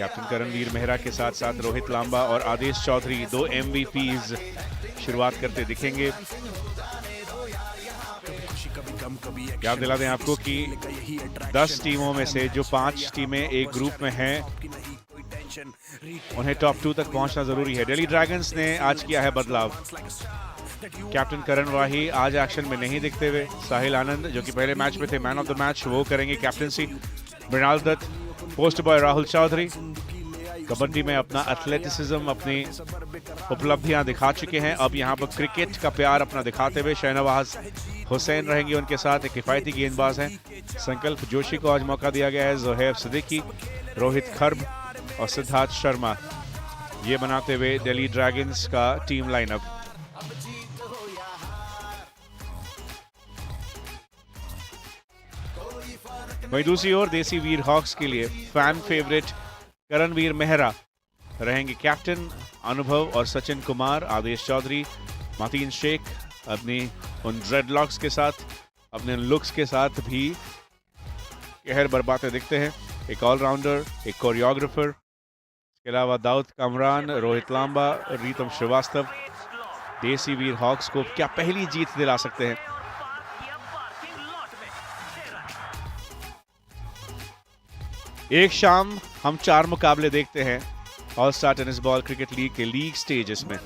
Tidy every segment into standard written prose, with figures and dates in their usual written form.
Captain Karanvir Mehra के साथ साथ रोहित लांबा और आदेश चौधरी 2 MVPs शुरुआत करते दिखेंगे। याद दिला दें आपको कि 10 टीमों में से जो 5 टीमें एक ग्रुप में हैं, उन्हें टॉप 2 तक पहुंचना जरूरी है। दिल्ली ड्रैगन्स ने आज किया है बदलाव। कैप्टन करण वाही आज एक्शन में नहीं दिखते हुए साहिल आनंद, जो कि पहले मैच में थे मैन ऑफ द मैच, वो करेंगे captaincy. Mrinal Dutt, post boy Rahul Chaudhary kabaddi में अपना एथलेटिसिज्म, अपनी उपलब्धियां दिखा चुके हैं। अब यहां पर क्रिकेट का प्यार अपना दिखाते हुए शहनवाज हुसैन रहेंगे उनके साथ, एक किफायती गेंदबाज हैं। संकल्प जोशी को आज मौका दिया गया है। जोहेब सिद्दीकी, रोहित खर्ब और सिद्धार्थ शर्मा, ये बनाते हुए दिल्ली ड्रैगन्स का टीम लाइनअप। वहीं दूसरी ओर देसी वीर हॉक्स के लिए फैन फेवरेट करणवीर मेहरा रहेंगे कैप्टन। अनुभव और सचिन कुमार, आदेश चौधरी, मातीन शेख अपनी उन ड्रेडलॉक्स के साथ, अपने लुक्स के साथ भी कहर बरपाते दिखते हैं। एक ऑलराउंडर, एक कोरियोग्राफर, इसके अलावा दाऊद कामरान, रोहित लांबा, रीतम श्रीवास्तव देसी वीर हॉक्स को क्या पहली जीत दिला सकते हैं। एक शाम हम 4 मुकाबले देखते हैं all star tennis ball cricket league के लीग स्टेजेस में,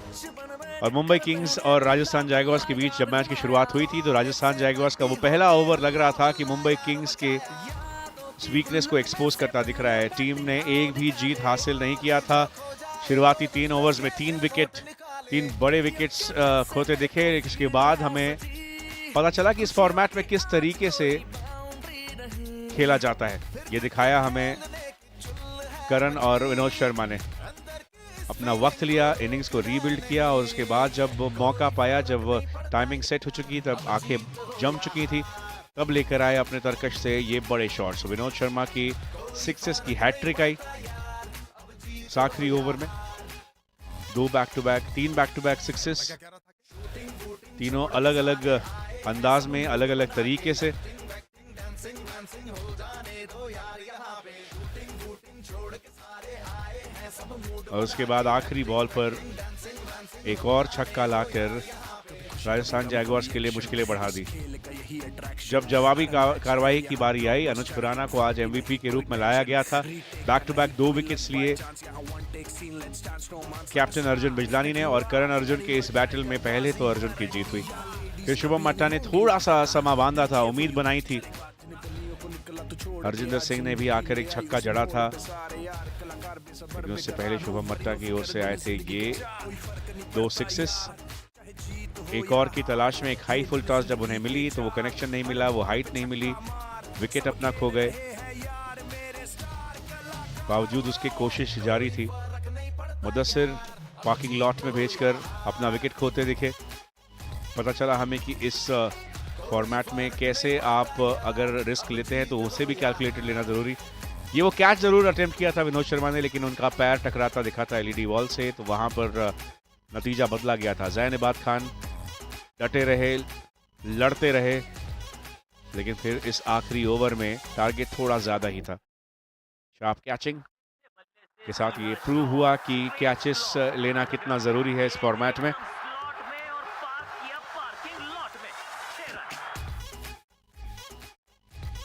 और मुंबई किंग्स और राजस्थान जयगॉर्स के बीच जब मैच की शुरुआत हुई थी तो राजस्थान जयगॉर्स का वो पहला ओवर लग रहा था कि मुंबई किंग्स के वीकनेस को एक्सपोज करता दिख रहा है। टीम ने एक भी जीत हासिल नहीं किया था। शुरुआती 3 ओवर्स में 3 बड़े विकेट्स खोते दिखे। इसके बाद हमें पता चला कि इस फॉर्मेट में किस तरीके से खेला जाता है। ये दिखाया हमें करण और विनोद शर्मा ने। अपना वक्त लिया, इनिंग्स को रीबिल्ड किया, और उसके बाद जब मौका पाया, जब टाइमिंग सेट हो चुकी, तब आंखें जम चुकी थी, तब लेकर आए अपने तरकश से ये बड़े शॉट्स। विनोद शर्मा की 6 की हैट्रिक आई आखिरी ओवर में। 3 बैक टू बैक 6, तीनों अलग अलग अंदाज में, अलग अलग तरीके से। और उसके बाद आखिरी बॉल पर एक और छक्का लाकर राजस्थान जयगॉर्स के लिए मुश्किलें बढ़ा दी। जब जवाबी कार्रवाई की बारी आई, अनुज खुराना को आज MVP के रूप में लाया गया था। बैक टू बैक 2 विकेट्स लिए कैप्टन अर्जुन बिजलानी ने, और करण अर्जुन के इस बैटल में पहले तो अर्जुन की जीत हुई, फिर शुभम मट्टा ने थोड़ा सा समा बांधा था, उम्मीद बनाई थी। हरजिंदर सिंह ने भी आकर एक छक्का जड़ा था, लेकिन उससे पहले शुभम मट्टा की ओर से आए थे ये 2 6। एक और की तलाश में एक हाई फुल टॉस जब उन्हें मिली तो वो कनेक्शन नहीं मिला, वो हाइट नहीं मिली, विकेट अपना खो गए। बावजूद उसकी कोशिश जारी थी। मुदस्सिर पार्किंग लॉट में भेजकर अपना विकेट खोते दिखे। पता चला हमें कि इस फॉर्मेट में कैसे आप अगर रिस्क लेते हैं तो उसे भी कैलकुलेटेड लेना जरूरी। ये वो कैच जरूर अटेम्प्ट किया था विनोद शर्मा ने, लेकिन उनका पैर टकराता दिखा था LED वॉल से, तो वहां पर नतीजा बदला गया था। ज़ैन-ए-बाद खान डटे रहे, लड़ते रहे, लेकिन फिर इस आखिरी ओवर में टारगेट थोड़ा ज्यादा ही था। शार्प कैचिंग के साथ ये प्रूव हुआ कि कैचेस लेना कितना जरूरी है इस फॉर्मेट में।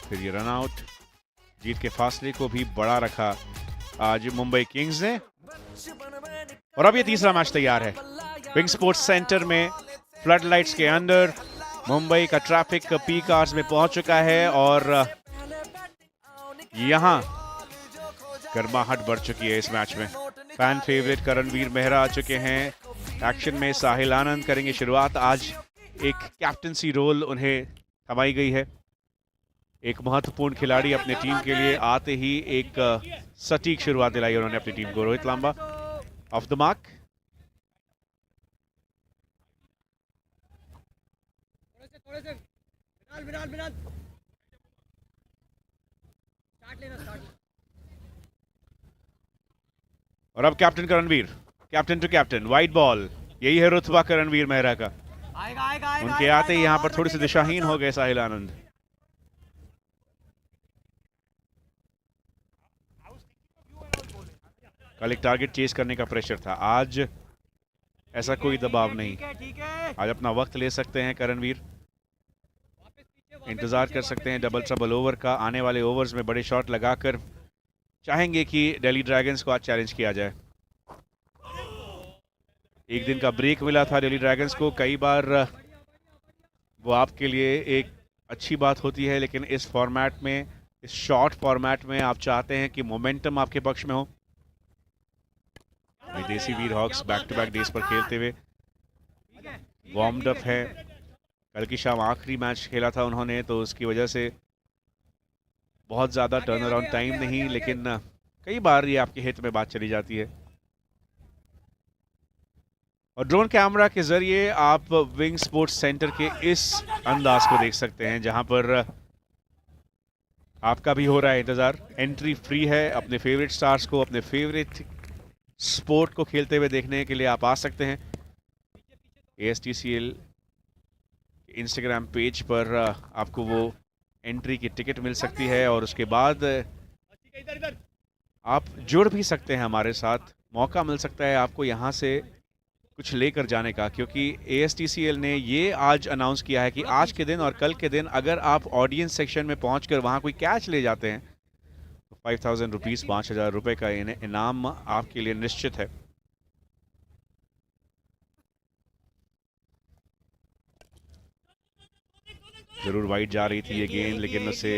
फिर ये रन आउट, जीत के फासले को भी बड़ा रखा आज मुंबई किंग्स ने। और अब ये तीसरा मैच तैयार है विंग स्पोर्ट्स सेंटर में, फ्लड लाइट्स के अंदर। मुंबई का ट्रैफिक पीक आवर्स में पहुंच चुका है और यहां गर्माहट बढ़ चुकी है इस मैच में। फैन फेवरेट करणवीर मेहरा आ चुके हैं एक्शन में। साहिल आनंद करेंगे शुरुआत। आज एक कैप्टनसी रोल उन्हें थमाई गई है। एक महत्वपूर्ण खिलाड़ी अपने टीम के लिए आते ही एक सटीक शुरुआत दिलाई उन्होंने अपनी टीम को। Rohit Lamba off the mark, और अब captain Karanvir, captain to captain, wide ball. यही है रुतबा करणवीर मेहरा का। उनके आते ही यहां पर थोड़ी सी दिशाहीन हो गए साहिल आनंद। कल एक टारगेट चेस करने का प्रेशर था, आज ऐसा कोई दबाव नहीं। आज अपना वक्त ले सकते हैं करणवीर, इंतजार कर सकते हैं डबल ट्रबल ओवर का। आने वाले ओवर्स में बड़े शॉट लगाकर चाहेंगे कि दिल्ली ड्रैगन्स को आज चैलेंज किया जाए। एक दिन का ब्रेक मिला था दिल्ली ड्रैगन्स को, कई बार वो आपके लिए एक अच्छी बात होती है, लेकिन इस फॉर्मेट में, इस शॉर्ट फॉर्मेट में आप चाहते हैं कि मोमेंटम आपके पक्ष में हो। विदेशी वीर hawks back to back days पर खेलते हुए वार्म्ड अप है। कल की शाम आखिरी मैच खेला था उन्होंने, तो उसकी वजह से बहुत ज़्यादा टर्न अराउंड टाइम नहीं, लेकिन कई बार ये आपके हित में बात चली जाती है। और ड्रोन कैमरा के जरिए आप विंग स्पोर्ट्स सेंटर के इस अंदाज को देख सकते हैं, जहां पर आपका भी हो रहा है इंतजार। एंट्री फ्री है, अपने फेवरेट स्टार्स को, अपने फेवरेट स्पोर्ट को खेलते हुए देखने के लिए आप आ सकते हैं। ASTCL इंस्टाग्राम पेज पर आपको वो एंट्री की टिकट मिल सकती है, और उसके बाद आप जुड़ भी सकते हैं हमारे साथ। मौका मिल सकता है आपको यहाँ से कुछ लेकर जाने का, क्योंकि ASTCL ने ये आज अनाउंस किया है कि आज के दिन और कल के दिन अगर आप ऑडियंस सेक्शन में पहुंचकर वहां कोई कैच ले जाते हैं तो 5000 रुपीज़, 5000 रुपये का इनाम आपके लिए निश्चित है। जरूर वाइड जा रही थी ये गेंद, लेकिन उसे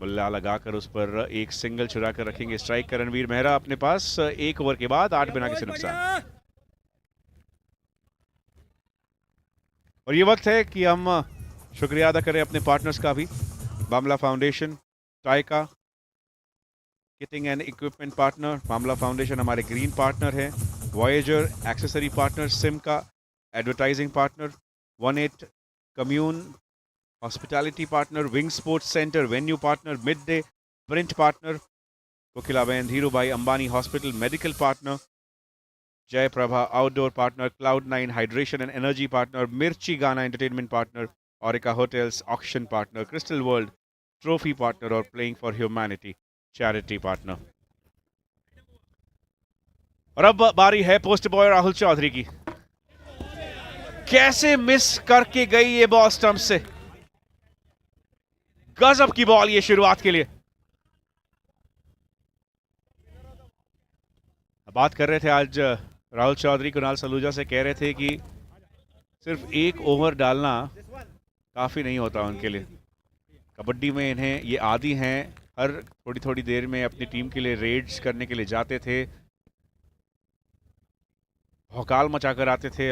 बल्ला लगाकर उस पर एक सिंगल चुरा कर रखेंगे स्ट्राइक का रणवीर मेहरा अपने पास। एक ओवर के बाद 8 बिना किसी नुकसान। और ये वक्त है कि हम शुक्रिया अदा करें अपने पार्टनर्स का भी। मामला फाउंडेशन, टाइका किटिंग एंड इक्विपमेंट पार्टनर, मामला फाउंडेशन हमारे ग्रीन पार्टनर है। वॉयेजर एक्सेसरी पार्टनर, सिमका advertising partner, 18 commune hospitality partner, wing sports centre venue partner, mid day print partner, Kokilaben Dhirubhai Ambani hospital medical partner, Jai Prabha outdoor partner, Cloud9 hydration and energy partner, Mirchi Gaana entertainment partner, ओरिका hotels auction partner, crystal world trophy partner और playing for humanity charity partner. और अब बारी है post boy Rahul Chaudhary की। कैसे miss करके गई ये बॉल स्टंप से, गजब की बॉल ये शुरुआत के लिए। बात कर रहे थे आज राहुल चौधरी कुणाल सलूजा से, कह रहे थे कि सिर्फ एक ओवर डालना काफ़ी नहीं होता उनके लिए। कबड्डी में इन्हें ये आदी हैं, हर थोड़ी थोड़ी देर में अपनी टीम के लिए रेड्स करने के लिए जाते थे, भौकाल मचाकर आते थे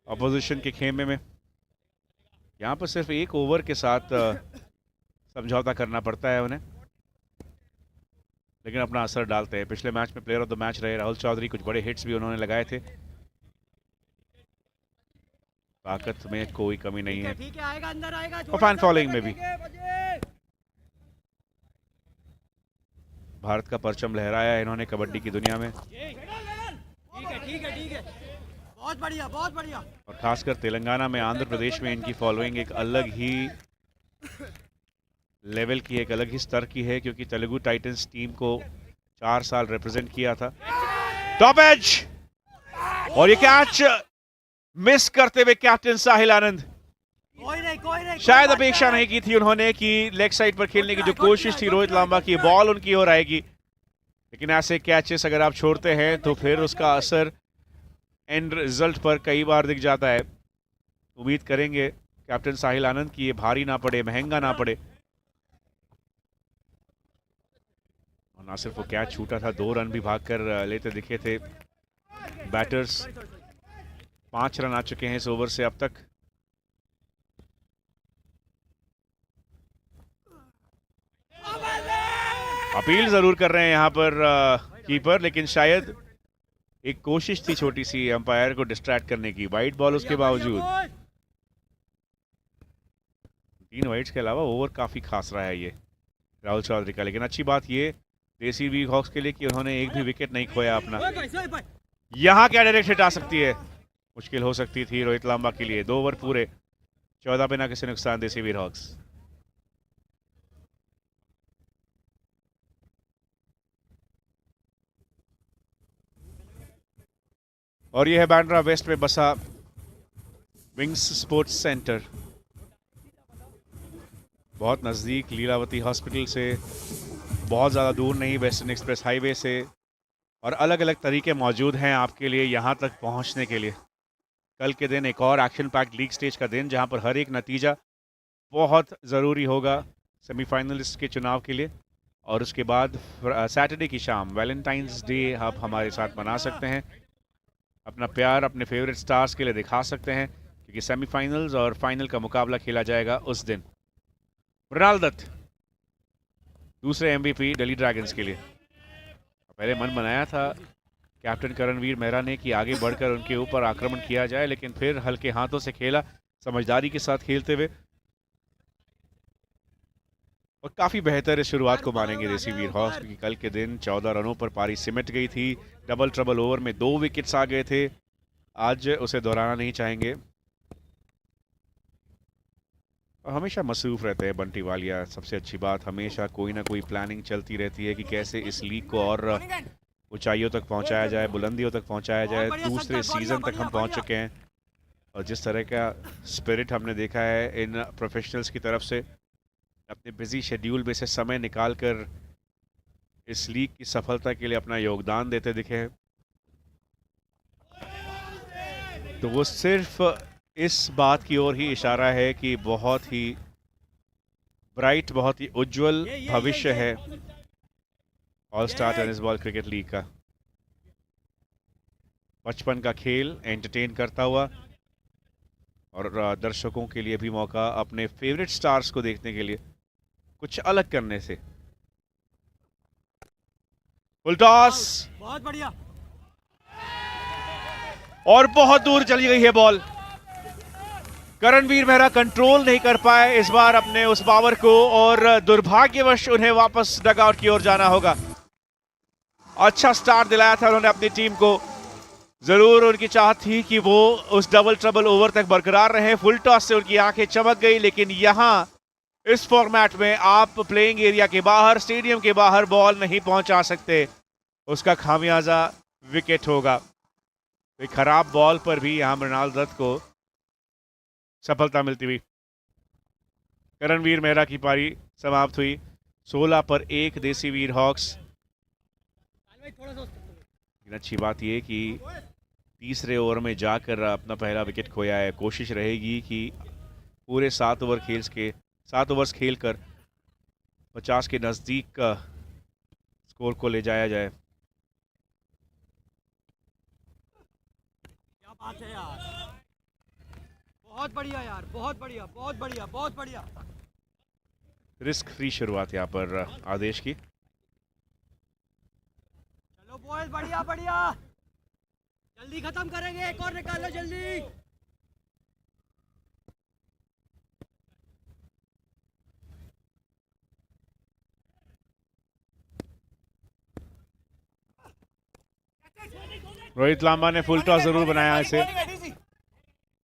अपोजिशन के खेमे में। यहाँ पर सिर्फ एक ओवर के साथ समझौता करना पड़ता है उन्हें, लेकिन अपना असर डालते हैं। पिछले मैच में प्लेयर ऑफ द मैच रहे राहुल चौधरी, कुछ बड़े हिट्स भी उन्होंने लगाए थे। ताकत में कोई कमी नहीं है, और फैन फॉलोइंग में भी भारत का परचम लहराया है इन्होंने कबड्डी की दुनिया में। बहुत बढ़िया, बहुत बढ़िया। और खासकर तेलंगाना में, आंध्र प्रदेश में इनकी फॉलोइंग एक अलग ही लेवल की, एक अलग ही स्तर की है, क्योंकि तेलुगु टाइटंस टीम को 4 साल रिप्रेजेंट किया था। टॉप एज, और ये कैच मिस करते हुए कैप्टन साहिल आनंद। शायद अपेक्षा नहीं की थी उन्होंने कि लेग साइड पर खेलने की जो कोशिश थी रोहित लांबा की, बॉल उनकी ओर आएगी, लेकिन ऐसे कैचेस अगर आप छोड़ते हैं तो फिर उसका असर एंड रिजल्ट पर कई बार दिख जाता है। उम्मीद करेंगे कैप्टन साहिल आनंद की ये भारी ना पड़े, महंगा ना पड़े। और ना सिर्फ वो कैच छूटा था, 2 रन भी भागकर लेते दिखे थे बैटर्स। 5 रन आ चुके हैं इस ओवर से अब तक। अपील जरूर कर रहे हैं यहां पर कीपर, लेकिन शायद एक कोशिश थी छोटी सी अंपायर को डिस्ट्रैक्ट करने की। वाइड बॉल उसके बावजूद, 3 वाइड्स के अलावा ओवर काफी खास रहा है ये राहुल चौधरी का। लेकिन अच्छी बात ये देसी वीक हॉक्स के लिए कि उन्होंने एक भी विकेट नहीं खोया अपना। यहां क्या डायरेक्ट हिट आ सकती है, मुश्किल हो सकती थी रोहित लांबा के लिए। 2 ओवर पूरे, 14 बिना किसी नुकसान देसी वीर हॉक्स। और यह है बांद्रा वेस्ट में बसा विंग्स स्पोर्ट्स सेंटर, बहुत नज़दीक लीलावती हॉस्पिटल से, बहुत ज़्यादा दूर नहीं वेस्टर्न एक्सप्रेस हाईवे से, और अलग अलग तरीके मौजूद हैं आपके लिए यहाँ तक पहुँचने के लिए। कल के दिन एक और एक्शन पैक्ड लीग स्टेज का दिन, जहाँ पर हर एक नतीजा बहुत ज़रूरी होगा सेमीफाइनलिस्ट के चुनाव के लिए। और उसके बाद सैटरडे की शाम वैलेंटाइंस डे आप हमारे साथ मना सकते हैं, अपना प्यार अपने फेवरेट स्टार्स के लिए दिखा सकते हैं, क्योंकि सेमीफाइनल्स और फाइनल का मुकाबला खेला जाएगा उस दिन। मृणाल दत्त दूसरे एमवीपी दिल्ली ड्रैगन्स के लिए। पहले मन बनाया था कैप्टन करणवीर मेहरा ने कि आगे बढ़कर उनके ऊपर आक्रमण किया जाए, लेकिन फिर हल्के हाथों से खेला, समझदारी के साथ खेलते हुए, और काफ़ी बेहतर इस शुरुआत को मानेंगे देसी वीर हॉक्स, क्योंकि कल के दिन 14 रनों पर पारी सिमट गई थी। डबल ट्रबल ओवर में 2 विकेट्स आ गए थे, आज उसे दोहराना नहीं चाहेंगे। और हमेशा मसरूफ़ रहते हैं बंटी वालिया, सबसे अच्छी बात, हमेशा कोई ना कोई प्लानिंग चलती रहती है कि कैसे इस लीग को और ऊंचाइयों तक पहुंचाया जाए, बुलंदियों तक पहुंचाया जाए। दूसरे सीज़न तक हम पहुंच चुके हैं, और जिस तरह का स्पिरिट हमने देखा है इन प्रोफेशनल्स की तरफ से, अपने बिजी शेड्यूल में से समय निकाल कर इस लीग की सफलता के लिए अपना योगदान देते दिखे हैं, तो वो सिर्फ इस बात की ओर ही इशारा है कि बहुत ही ब्राइट, बहुत ही उज्जवल भविष्य है all star tennis ball cricket league का। बचपन का खेल एंटरटेन करता हुआ, और दर्शकों के लिए भी मौका अपने फेवरेट स्टार्स को देखने के लिए कुछ अलग करने से। फुल टॉस, बहुत बढ़िया, और बहुत दूर चली गई है बॉल। करणवीर मेहरा कंट्रोल नहीं कर पाए इस बार अपने उस पावर को, और दुर्भाग्यवश उन्हें वापस डगआउट की ओर जाना होगा। अच्छा स्टार्ट दिलाया था उन्होंने अपनी टीम को, जरूर उनकी चाहत थी कि वो उस डबल ट्रबल ओवर तक बरकरार रहे। फुल टॉस से उनकी आंखें चमक गई, लेकिन यहां इस फॉर्मेट में आप प्लेइंग एरिया के बाहर, स्टेडियम के बाहर बॉल नहीं पहुंचा सकते, उसका खामियाजा विकेट होगा। एक खराब बॉल पर भी यहां मृणाल दत्त को सफलता मिलती हुई। करणवीर मेहरा की पारी समाप्त हुई 16 पर 1 देसी वीर हॉक्स। लेकिन अच्छी बात यह कि तीसरे ओवर में जाकर अपना पहला विकेट खोया है। कोशिश रहेगी कि पूरे 7 ओवर्स खेलकर 50 के नज़दीक का स्कोर को ले जाया जाए। क्या बात है यार, बहुत बढ़िया यार, बहुत बढ़िया, बहुत बढ़िया, बहुत बढ़िया। रिस्क फ्री शुरुआत यहाँ पर आदेश की। चलो बॉयज, बढ़िया बढ़िया, जल्दी खत्म करेंगे, एक और निकालो जल्दी। रोहित लांबा ने फुल टॉस जरूर बनाया इसे,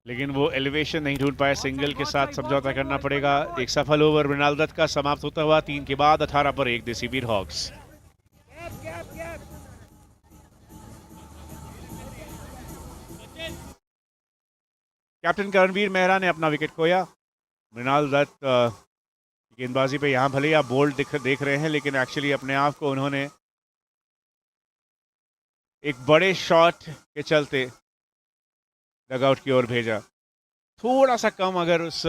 लेकिन वो एलिवेशन नहीं ढूंढ पाए। सिंगल के साथ समझौता करना पड़ेगा। एक सफल ओवर मृणाल दत्त का समाप्त होता हुआ 3 के बाद 18 पर 1 देसी वीर हॉक्स। कैप्टन करणवीर मेहरा ने अपना विकेट खोया। मृणाल दत्त गेंदबाजी पे यहाँ भले ही आप बोल्ड देख रहे हैं, लेकिन एक्चुअली अपने आप को उन्होंने एक बड़े शॉट के चलते डगआउट की ओर भेजा। थोड़ा सा कम अगर उस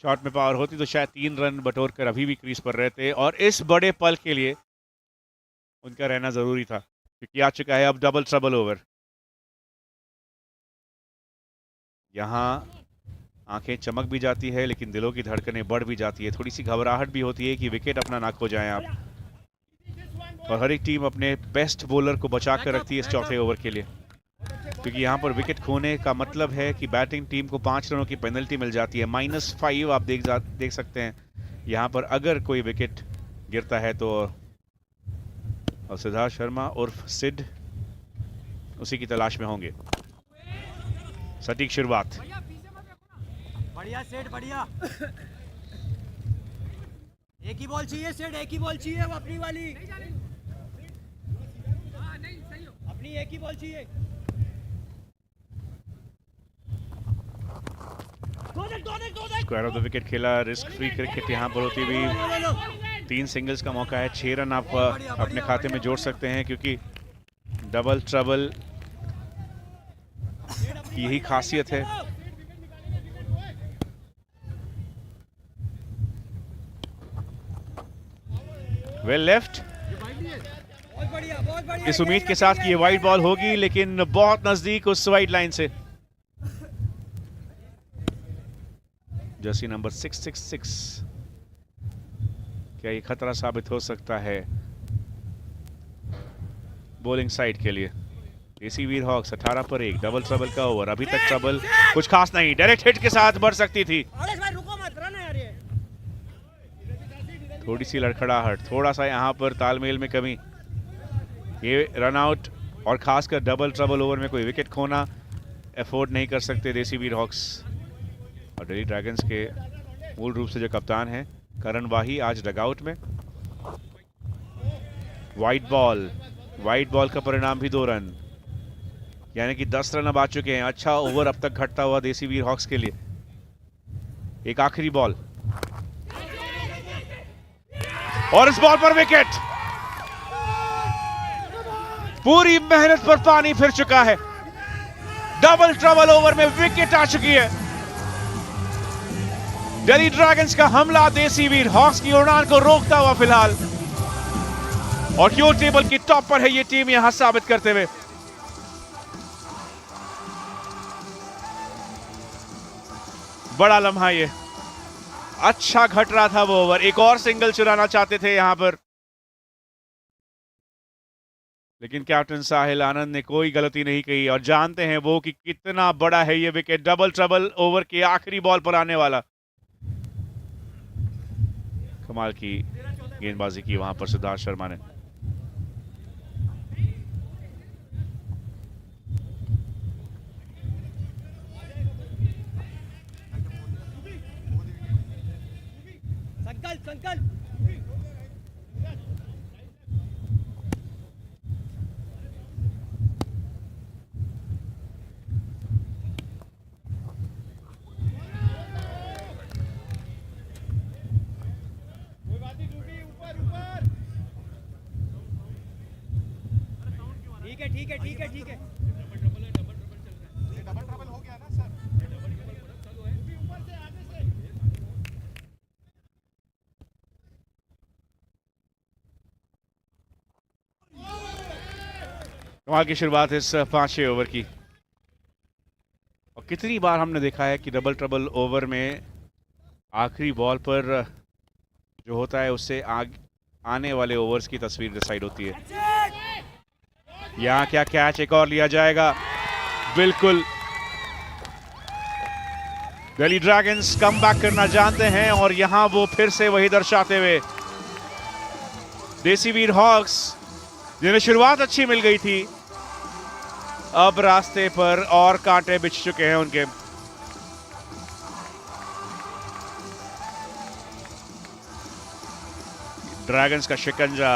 शॉट में पावर होती तो शायद 3 रन बटोर कर अभी भी क्रीज पर रहते, और इस बड़े पल के लिए उनका रहना जरूरी था, क्योंकि आ चुका है अब डबल ट्रबल ओवर। यहाँ आंखें चमक भी जाती है, लेकिन दिलों की धड़कनें बढ़ भी जाती है। थोड़ी सी घबराहट भी होती है कि विकेट अपना ना खो जाएं आप, और हर एक टीम अपने बेस्ट बॉलर को बचा कर रखती है इस चौथे ओवर के लिए, क्योंकि यहाँ पर विकेट खोने का मतलब है कि बैटिंग टीम को 5 रनों की पेनल्टी मिल जाती है। -5 आप देख सकते हैं यहाँ पर अगर कोई विकेट गिरता है तो। और सिद्धार्थ शर्मा उर्फ सिड उसी की तलाश में होंगे। सटीक शुरुआत, बढ़िया सेठ, बढ़िया। एक ही बॉल चाहिए सेठ, एक ही बॉल चाहिए, वो अपनी वाली, अपनी एक ही बॉल चाहिए। स्क्वायर ऑफ द विकेट खेला, रिस्क फ्री क्रिकेट यहाँ पर होती हुई 3 सिंगल्स का मौका है, 6 रन आप अपने खाते में जोड़ सकते हैं क्योंकि डबल ट्रबल की यही खासियत है। वेल लेफ्ट, इस उम्मीद के साथ कि ये वाइड बॉल होगी, लेकिन बहुत नजदीक उस वाइड लाइन से। जर्सी नंबर 666, क्या ये खतरा साबित हो सकता है बॉलिंग साइड के लिए? देसी वीर हॉक्स 18 पर 1, डबल ट्रबल का ओवर, अभी तक ट्रबल कुछ खास नहीं, डायरेक्ट हिट के साथ बढ़ सकती थी। थोड़ी सी लड़खड़ाहट, थोड़ा सा यहां पर तालमेल में कमी, ये रन आउट और खासकर डबल ट्रबल ओवर में कोई विकेट खोना अफोर्ड नहीं कर सकते देसी वीर हॉक्स। और दिल्ली ड्रैगन्स के मूल रूप से जो कप्तान हैं करण वाही आज डगआउट में। वाइड बॉल का परिणाम भी 2 रन, यानी कि 10 रन अब आ चुके हैं। अच्छा ओवर अब तक घटता हुआ देसी वीर हॉक्स के लिए। एक आखिरी बॉल और इस बॉल पर विकेट। पूरी मेहनत पर पानी फिर चुका है, डबल ट्रबल ओवर में विकेट आ चुकी है। दिल्ली ड्रैगन्स का हमला देसी वीर हॉक्स की उड़ान को रोकता हुआ फिलहाल, और क्यों टेबल की टॉप पर है ये टीम यहां साबित करते हुए। बड़ा लम्हा ये, अच्छा घट रहा था वो ओवर, एक और सिंगल चुराना चाहते थे यहां पर, लेकिन कैप्टन साहिल आनंद ने कोई गलती नहीं की और जानते हैं वो कि कितना बड़ा है ये विकेट। डबल ट्रबल ओवर के आखिरी बॉल पर आने वाला। कमाल की गेंदबाजी की वहां पर सिद्धार्थ शर्मा ने। संकल्प ठीक है। डबल ट्रबल हो गया ना सर। कमाल की शुरुआत इस 5 ओवर की। और कितनी बार हमने देखा है कि डबल ट्रबल ओवर में आखिरी बॉल पर जो होता है उससे आने वाले ओवर्स की तस्वीर डिसाइड होती है। यहां क्या कैच एक और लिया जाएगा? बिल्कुल, दिल्ली ड्रैगन्स कम बैक करना जानते हैं और यहां वो फिर से वही दर्शाते हुए देसी वीर हॉक्स, जिन्हें शुरुआत अच्छी मिल गई थी, अब रास्ते पर और कांटे बिछ चुके हैं उनके। ड्रैगन्स का शिकंजा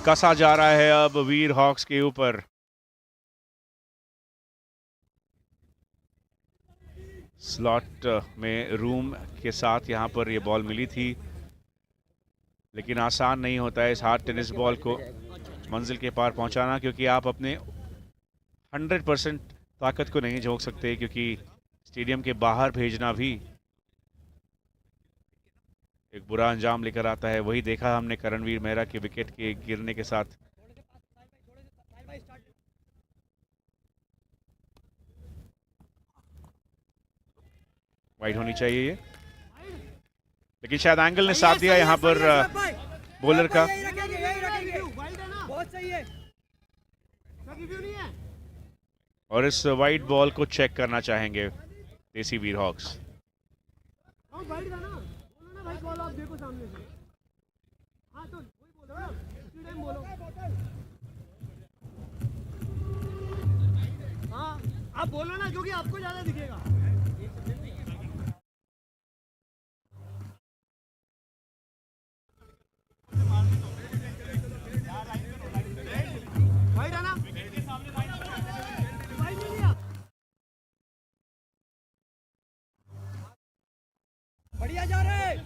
कसा जा रहा है अब वीर हॉक्स के ऊपर। स्लॉट में रूम के साथ यहां पर ये बॉल मिली थी, लेकिन आसान नहीं होता है इस हार्ड टेनिस बॉल को मंजिल के पार पहुंचाना, क्योंकि आप अपने 100% ताकत को नहीं झोंक सकते, क्योंकि स्टेडियम के बाहर भेजना भी एक बुरा अंजाम लेकर आता है। वही देखा हमने करणवीर मेहरा के विकेट के गिरने के साथ। वाइड होनी चाहिए ये, लेकिन शायद एंगल ने साथ दिया यहां पर बॉलर का। बहुत सही है। और इस वाइड बॉल को चेक करना चाहेंगे देसी वीर हॉक्स। आप देखो सामने से। हाँ तो वही बोलो ना, इसी टाइम बोलो। हाँ आप बोलो ना, क्योंकि आपको ज्यादा दिखेगा। बढ़िया जा रहे।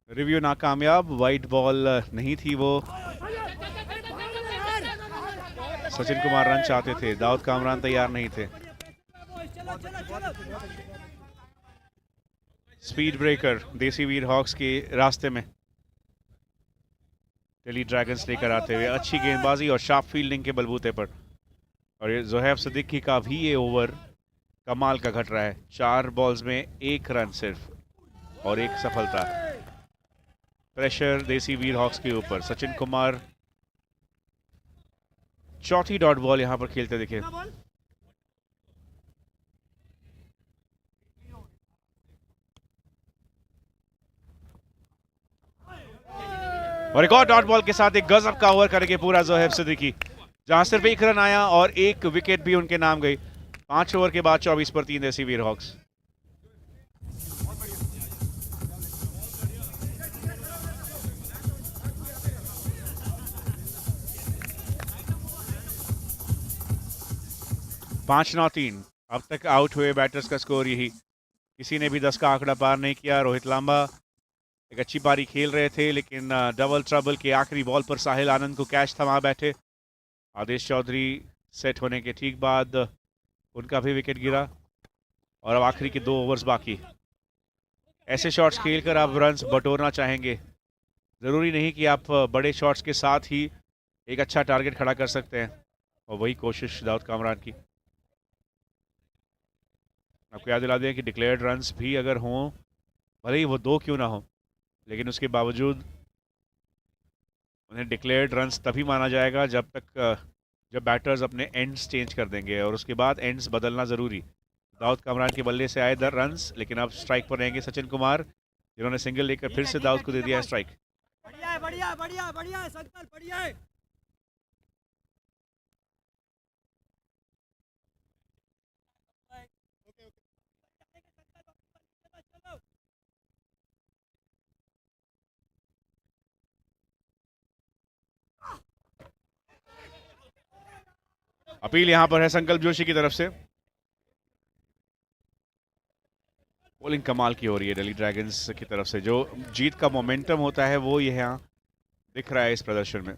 रिव्यू नाकामयाब, वाइट बॉल नहीं थी वो। सचिन कुमार रन चाहते थे, दाऊद कामरान तैयार नहीं थे। चलो चलो चलो। स्पीड ब्रेकर देसी वीर हॉक्स के रास्ते में दिल्ली ड्रैगन्स लेकर आते हुए अच्छी गेंदबाजी और शार्प फील्डिंग के बलबूते पर। और ये जोहैब सिद्दीकी का भी ये ओवर कमाल का घट रहा है। 4 बॉल्स में 1 रन सिर्फ और 1 सफलता। प्रेशर देसी वीर हॉक्स के ऊपर। सचिन कुमार चौथी डॉट बॉल यहां पर खेलते दिखे। और एक और डॉट बॉल के साथ एक गजब का ओवर करेंगे पूरा जोहैब सिद्दीकी, जहां सिर्फ 1 रन आया और 1 विकेट भी उनके नाम गई। 5 ओवर के बाद 24 पर 3 देसी वीर हॉक्स। पांच 9-3 अब तक आउट हुए बैटर्स का स्कोर यही। किसी ने भी 10 का आंकड़ा पार नहीं किया। रोहित लांबा एक अच्छी पारी खेल रहे थे, लेकिन डबल ट्रबल के आखिरी बॉल पर साहिल आनंद को कैच थमा बैठे। आदेश चौधरी सेट होने के ठीक बाद उनका भी विकेट गिरा और अब आखिरी के 2 ओवर्स बाकी। ऐसे शॉट्स खेलकर आप रन्स बटोरना चाहेंगे। ज़रूरी नहीं कि आप बड़े शॉट्स के साथ ही एक अच्छा टारगेट खड़ा कर सकते हैं, और वही कोशिश दाऊद कामरान की। आपको याद दिला दें कि डिक्लेयर्ड रन्स भी अगर हों, भले ही वो 2 क्यों ना हो, लेकिन उसके बावजूद उन्हें डिक्लेयर्ड रन्स तभी माना जाएगा जब बैटर्स अपने एंड्स चेंज कर देंगे, और उसके बाद एंड्स बदलना ज़रूरी। दाऊद कामरान के बल्ले से आए 10 रन्स, लेकिन अब स्ट्राइक पर रहेंगे सचिन कुमार, जिन्होंने सिंगल लेकर फिर से दाऊद को दे दिया है स्ट्राइक। बढ़िया है बढ़िया बढ़िया बढ़िया है संकल्प, बढ़िया है। अपील यहां पर है संकल्प जोशी की तरफ से। बॉलिंग कमाल की हो रही है दिल्ली ड्रैगन्स की तरफ से। जो जीत का मोमेंटम होता है वो यहाँ दिख रहा है इस प्रदर्शन में।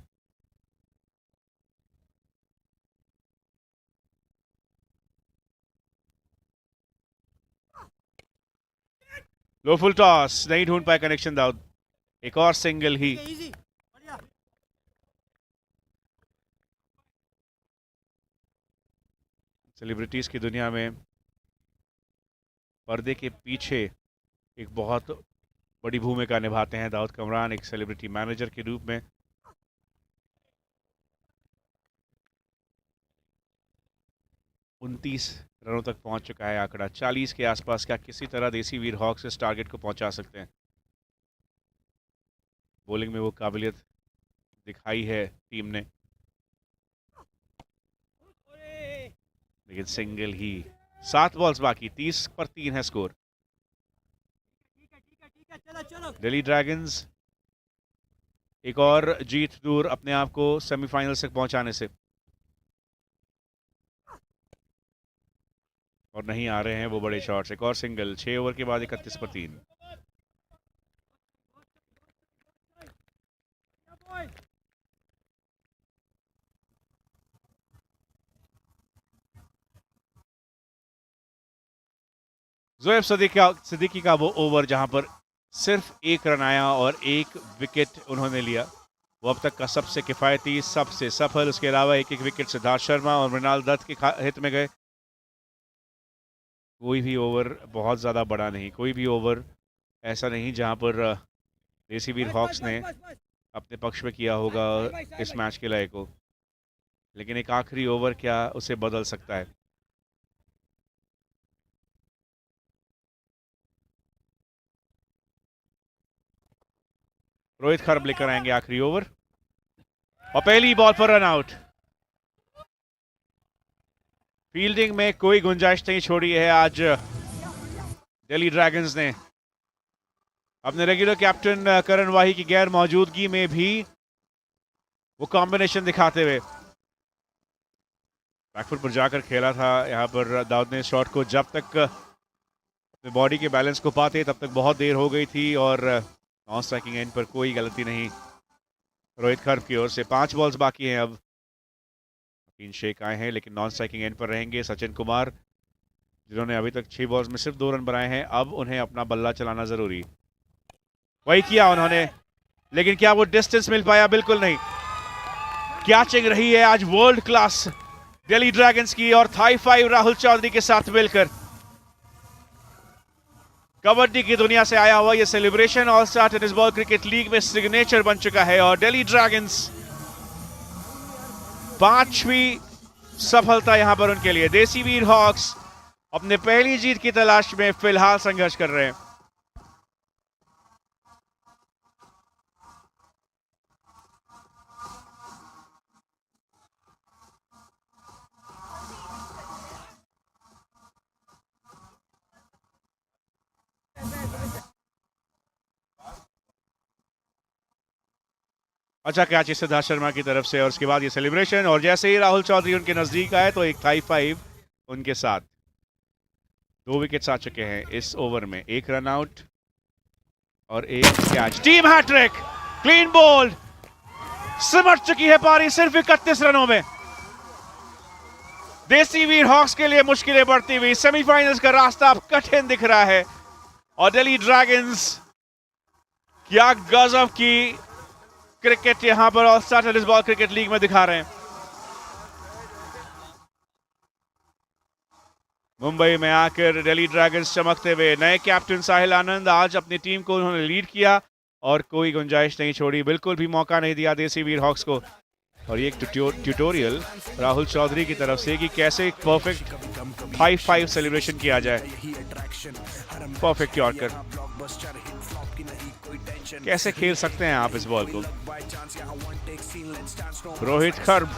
लो फुल टॉस, नहीं ढूंढ पाए कनेक्शन दाऊद। एक और सिंगल ही। इजी बढ़िया। सेलिब्रिटीज की दुनिया में पर्दे के पीछे एक बहुत बड़ी भूमिका निभाते हैं दाऊद कामरान, एक सेलिब्रिटी मैनेजर के रूप में। उनतीस रनों तक पहुंच चुका है आंकड़ा, 40 के आसपास। क्या किसी तरह देसी वीर हॉक्स इस टारगेट को पहुंचा सकते हैं? बॉलिंग में वो काबिलियत दिखाई है टीम ने, लेकिन सिंगल ही। 7 बॉल्स बाकी, 30 पर 3 है स्कोर। ठीक है चलो चलो। दिल्ली ड्रैगन्स एक और जीत दूर अपने आप को सेमीफाइनल तक पहुंचाने से। और नहीं आ रहे हैं वो बड़े शॉट्स। एक और सिंगल, 6 ओवर के बाद 31 पर 3। जोएब सिद्दीकी का वो ओवर जहां पर सिर्फ 1 रन आया और 1 विकेट उन्होंने लिया, वो अब तक का सबसे किफायती, सबसे सफल। उसके अलावा एक विकेट सिद्धार्थ शर्मा और मृणाल दत्त के हित में गए। कोई भी ओवर बहुत ज़्यादा बड़ा नहीं, कोई भी ओवर ऐसा नहीं जहां पर देसी वीर हॉक्स ने अपने पक्ष में किया होगा इस मैच के लय को। लेकिन एक आखिरी ओवर क्या उसे बदल सकता है? रोहित खर्ब लेकर आएंगे आखिरी ओवर, और पहली बॉल पर रन आउट। फील्डिंग में कोई गुंजाइश नहीं छोड़ी है आज दिल्ली ड्रैगन्स ने। अपने रेगुलर कैप्टन करण वाही की गैर मौजूदगी में भी वो कॉम्बिनेशन दिखाते हुए। बैकफुट पर जाकर खेला था यहाँ पर दाऊद ने शॉट को, जब तक बॉडी के बैलेंस को पाते तब तक बहुत देर हो गई थी और नॉन स्ट्राइकिंग एंड पर कोई गलती नहीं रोहित खर्ब की ओर से। 5 बॉल्स बाकी हैं अब। 3 शेख आए हैं लेकिन नॉन स्ट्राइकिंग एंड पर रहेंगे सचिन कुमार, जिन्होंने अभी तक 6 बॉल्स में सिर्फ 2 रन बनाए हैं। अब उन्हें अपना बल्ला चलाना जरूरी, वही किया उन्होंने, लेकिन क्या वो डिस्टेंस मिल पाया? बिल्कुल नहीं। कैचिंग रही है आज वर्ल्ड क्लास दिल्ली ड्रैगन्स की, और थाई 5 राहुल चौधरी के साथ मिलकर कबड्डी की दुनिया से आया हुआ ये celebration all star tennis ball cricket league में सिग्नेचर बन चुका है। और दिल्ली ड्रैगन्स 5वीं सफलता यहां पर उनके लिए। देसी वीर हॉक्स अपने पहली जीत की तलाश में फिलहाल संघर्ष कर रहे हैं। अच्छा कैच इस सिद्धार्थ शर्मा की तरफ से, और उसके बाद ये सेलिब्रेशन, और जैसे ही राहुल चौधरी उनके नजदीक आए तो एक थाई 5 उनके साथ। 2 विकेट्स आ चुके हैं इस ओवर में, 1 रन आउट और 1 catch. Team hat trick, clean bowled, सिमट चुकी है पारी सिर्फ 31 रनों में। देसी वीर हॉक्स के लिए मुश्किलें बढ़ती हुई, सेमीफाइनल्स का रास्ता अब कठिन दिख रहा है। और दिल्ली ड्रैगन्स क्या गजब की क्रिकेट यहां पर all star tennis ball cricket league में दिखा रहे हैं। मुंबई में आकर दिल्ली ड्रैगन्स चमकते हुए, नए कैप्टन साहिल आनंद, आज अपनी टीम को उन्होंने लीड किया और कोई गुंजाइश नहीं छोड़ी, बिल्कुल भी मौका नहीं दिया देसी वीर हॉक्स को। और ये एक ट्यूटोरियल राहुल चौधरी की तरफ से कि कैसे एक परफेक्ट 5-5 सेलिब्रेशन किया जाए। परफेक्ट यॉर्कर, कैसे खेल सकते हैं आप इस बॉल को। रोहित खर्ब,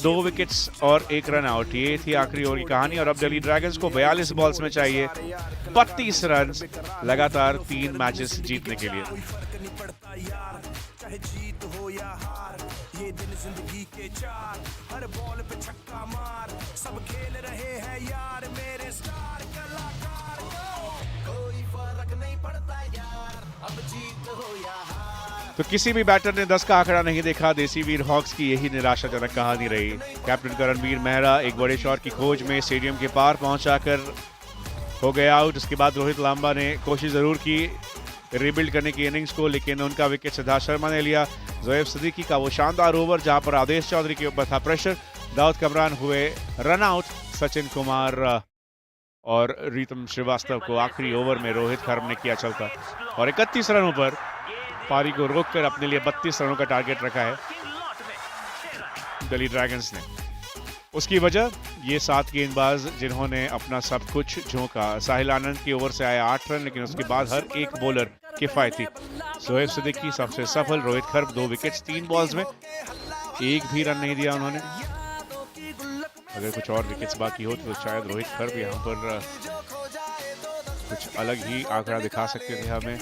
2 विकेट्स और 1 रन आउट, ये थी आखिरी ओवर की कहानी। और अब दिल्ली ड्रैगन्स को 42 बॉल्स में चाहिए 32 रन लगातार 3 मैचेस जीतने के लिए। ये दिन जिंदगी के 4 हर बॉल पे छक्का मार, सब खेल रहे हैं यार मेरे स्टार कलाकार को, कोई फर्क नहीं पड़ता यार, अब जीत हो या हार। तो किसी भी बैटर ने 10 का आंकड़ा नहीं देखा। देसी वीर हॉक्स की यही निराशाजनक कहानी रही। कैप्टन करणवीर मेहरा एक बड़े शॉट की खोज में स्टेडियम के पार पहुंचाकर हो गए आउट। उसके बाद रोहित लांबा ने कोशिश जरूर की रिबिल्ड करने की इनिंग्स को, लेकिन उनका विकेट सिद्धार्थ शर्मा ने लिया। जोएब सिद्दीकी का वो शानदार ओवर जहां पर आदेश चौधरी के ऊपर था प्रेशर, दाऊद कमरान हुए रन आउट। सचिन कुमार और रीतम श्रीवास्तव को आखिरी ओवर में रोहित खर्ब ने किया चलता, और 31 रनों पर पारी को रोककर अपने लिए 32 रनों का टारगेट रखा है दिल्ली ड्रैगन्स ने। उसकी वजह ये 7 गेंदबाज जिन्होंने अपना सब कुछ झोंका। साहिल आनंद की ओवर से आया 8 रन, लेकिन उसके बाद हर एक बॉलर किफायती। जोएब सिद्दीकी सबसे सफल, रोहित खर्ब 2 विकेट्स 3 बॉल्स में, 1 भी रन नहीं दिया उन्होंने। अगर कुछ और विकेट्स बाकी हो तो शायद रोहित खर्ब यहाँ पर कुछ अलग ही आंकड़ा दिखा सकते थे हमें।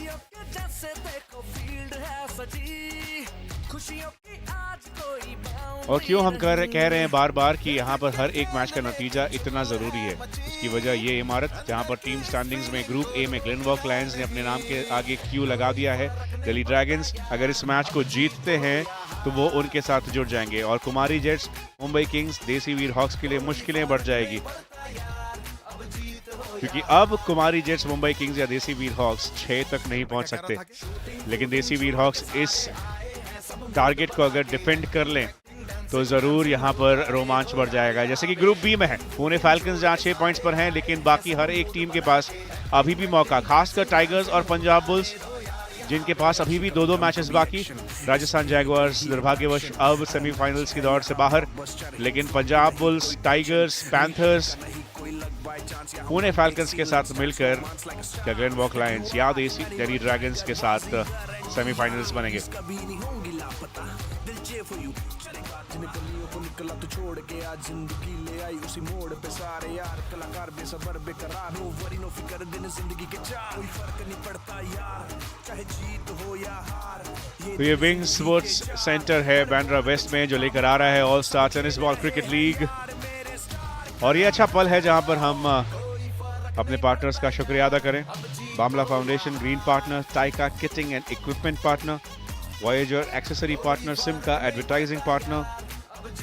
और क्यों हम कह रहे हैं बार बार कि यहाँ पर हर एक मैच का नतीजा इतना ज़रूरी है। उसकी वजह ये इमारत जहाँ पर टीम स्टैंडिंग्स में ग्रुप ए में ग्लेनवॉक लायंस ने अपने नाम के आगे क्यू लगा दिया है। दिल्ली ड्रैगन्स अगर इस मैच को जीतते हैं तो वो उनके साथ जुड़ जाएंगे, और कुमारी जेट्स, मुंबई किंग्स, देसी वीर हॉक्स के लिए मुश्किलें बढ़ जाएगी, क्योंकि अब कुमारी जेट्स, मुंबई किंग्स या देसी वीर हॉक्स 6 तक नहीं पहुंच सकते। लेकिन देसी वीर हॉक्स इस टारगेट को अगर डिफेंड कर लें तो जरूर यहां पर रोमांच बढ़ जाएगा। जैसे कि ग्रुप बी में है पुणे फैल्कन्स जहां 6 पॉइंट्स पर हैं, लेकिन बाकी हर एक टीम के पास अभी भी मौका, खासकर टाइगर्स और पंजाब बुल्स जिनके पास अभी भी 2-2 मैचेस बाकी। राजस्थान जैगुआर्स दुर्भाग्यवश अब सेमीफाइनल्स की दौड़ से बाहर, लेकिन Punjab bulls, tigers, panthers, Pune falcons के साथ मिलकर ग्लेनवॉक लायंस या दिल्ली ड्रैगन्स के साथ सेमीफाइनल्स बनेंगे। जिंदगी ले आई उसी मोड़ पे सारे यार कलाकार बेसबर बेकरार नो वरी नो फिकर दिन जिंदगी के चार कोई फर्क नहीं पड़ता यार चाहे जीत हो या हार तो ये विंग स्पोर्ट्स सेंटर है बांद्रा वेस्ट में जो लेकर आ रहा है all star tennis ball cricket league. और ये अच्छा पल है जहां पर हम अपने पार्टनर्स का शुक्रिया अदा करें। Bamla foundation green partner, Tyka kitting and equipment partner, Voyager accessory partner, सिमका advertising partner,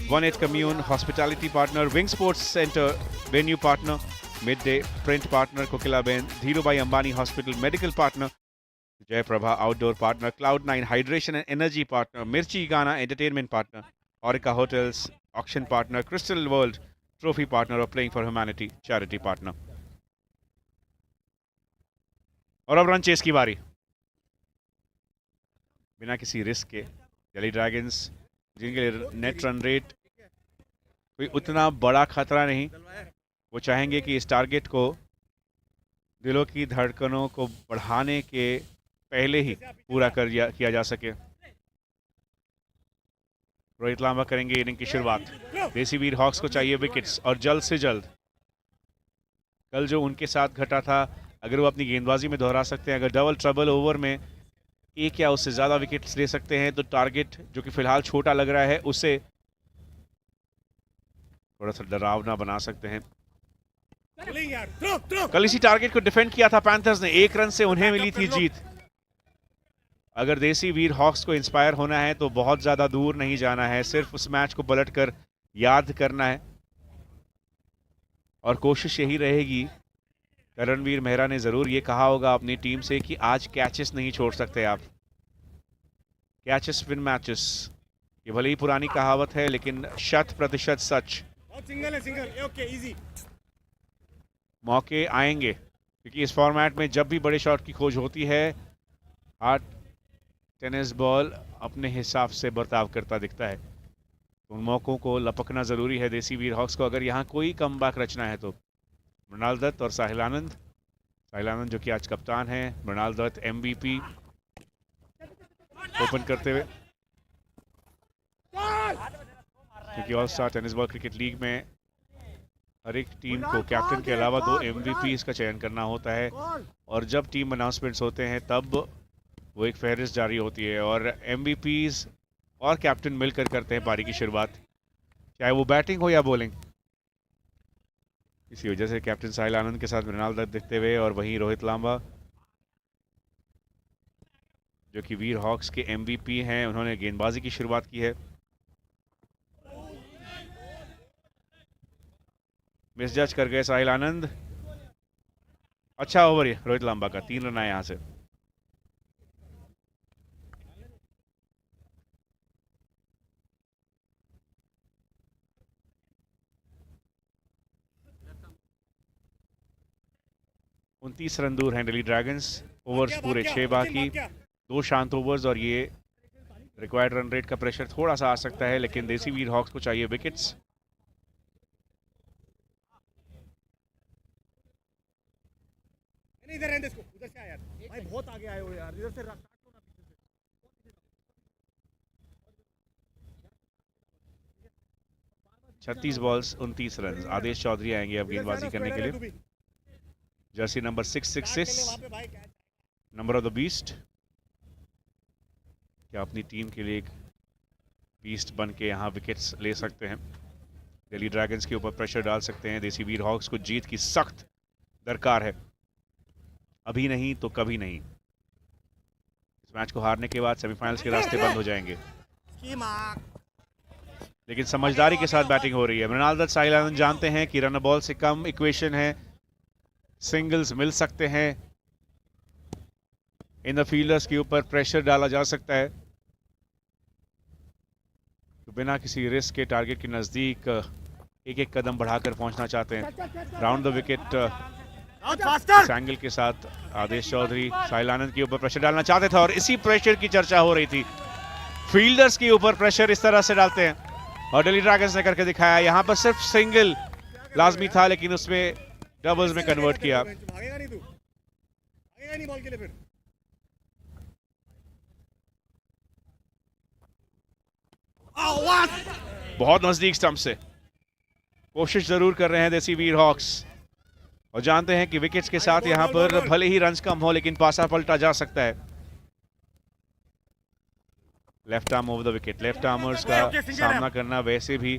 18 commune hospitality partner, wing sports centre venue partner, mid day print partner Kokilaben, Dhirubhai Ambani hospital medical partner, Jayprabha outdoor partner, क्लाउड9 hydration and energy partner, Mirchi Gaana entertainment partner, ओरिका hotels auction partner, crystal world trophy partner और playing for humanity charity partner. और अब run chase की बारी। बिना किसी risk के दिल्ली ड्रैगन्स, जिनके लिए नेट रन रेट कोई उतना बड़ा खतरा नहीं, वो चाहेंगे कि इस टारगेट को दिलों की धड़कनों को बढ़ाने के पहले ही पूरा किया जा सके। रोहित लांबा करेंगे इनिंग की शुरुआत। देसी वीर हॉक्स को चाहिए विकेट्स और जल्द से जल्द। कल जो उनके साथ घटा था, अगर वो अपनी गेंदबाजी में दोहरा सकते हैं, अगर डबल ट्रबल ओवर में एक या उससे ज़्यादा विकेट्स ले सकते हैं, तो टारगेट जो कि फिलहाल छोटा लग रहा है उसे थोड़ा सा डरावना बना सकते हैं। कल इसी टारगेट को डिफेंड किया था पैंथर्स ने, 1 रन से उन्हें मिली थी जीत। अगर देसी वीर हॉक्स को इंस्पायर होना है तो बहुत ज़्यादा दूर नहीं जाना है, सिर्फ उस मैच को पलट कर याद करना है। और कोशिश यही रहेगी, करणवीर मेहरा ने ज़रूर ये कहा होगा अपनी टीम से कि आज कैचेस नहीं छोड़ सकते आप, कैचेस विन मैचेस। ये भले ही पुरानी कहावत है लेकिन 100% सच। मौके आएंगे क्योंकि इस फॉर्मेट में जब भी बड़े शॉट की खोज होती है, हार्ड टेनिस बॉल अपने हिसाब से बर्ताव करता दिखता है। उन मौकों को लपकना ज़रूरी है देसी वीर हॉक्स को, अगर यहाँ कोई कमबैक रचना है तो। मृणाल दत्त और साहिल आनंद, साहिल आनंद जो कि आज कप्तान हैं, मृणाल दत्त MVP ओपन करते हुए, क्योंकि all star tennis ball cricket league में हर एक टीम को कैप्टन के अलावा 2 MVPs का चयन करना होता है। और जब टीम अनाउंसमेंट्स होते हैं तब वो एक फहरिस्त जारी होती है और MVPs और कैप्टन मिलकर करते हैं पारी की शुरुआत, चाहे वो बैटिंग हो या बॉलिंग। इसी वजह से कैप्टन साहिल आनंद के साथ मृणाल दत्त दिखते हुए, और वहीं रोहित लांबा जो कि वीर हॉक्स के MVP हैं, उन्होंने गेंदबाजी की शुरुआत की है। मिस जज कर गए साहिल आनंद। अच्छा ओवर है रोहित लांबा का, 3 रन आए यहां से। उनतीस रन दूर हैं दिल्ली ड्रैगन्स। ओवर्स पूरे 6 बाकी, 2 शांत ओवर्स, और ये रिक्वायर्ड रन रेट का प्रेशर थोड़ा सा आ सकता है, लेकिन देसी वीर हॉक्स को चाहिए विकेट्स। इधर रहने इसको, उधर से आ यार भाई, बहुत आगे आए हो यार, इधर से काट लो ना पीछे से। 36 बॉल्स 29 रन। आदेश चौधरी आएंगे अब गेंदबाजी करने के लिए। Jersey number 666, number of the beast. क्या अपनी टीम के लिए एक बीस्ट बन के यहाँ विकेट्स ले सकते हैं, दिल्ली ड्रैगन्स के ऊपर प्रेशर डाल सकते हैं। देसी वीर हॉक्स को जीत की सख्त दरकार है, अभी नहीं तो कभी नहीं। इस मैच को हारने के बाद सेमीफाइनल्स के रास्ते बंद हो जाएंगे। लेकिन समझदारी के साथ बैटिंग हो रही है। मृणाल दत्त, साहिल आनंद जानते हैं कि रन बॉल से कम इक्वेशन है, सिंगल्स मिल सकते हैं, इन द फील्डर्स के ऊपर प्रेशर डाला जा सकता है, तो बिना किसी रिस्क के टारगेट के नजदीक एक एक कदम बढ़ाकर पहुंचना चाहते हैं। राउंड द विकेट सैंगल के साथ आदेश चौधरी साहिल आनंद के ऊपर प्रेशर डालना चाहते थे, और इसी प्रेशर की चर्चा हो रही थी। फील्डर्स के ऊपर प्रेशर इस तरह से डालते हैं और दिल्ली ड्रैगन्स ने करके दिखाया। यहां पर सिर्फ सिंगल लाजमी था, लेकिन उसमें डबल्स में कन्वर्ट किया। भागेगा नहीं तू, भागेगा नहीं बॉल के लिए फिर। बहुत नजदीक स्टंप से कोशिश जरूर कर रहे हैं देसी वीर हॉक्स और जानते हैं कि विकेट्स के साथ यहां पर भले ही रन्स कम हो लेकिन पासा पलटा जा सकता है। Left arm over the wicket, left armours का सामना करना वैसे भी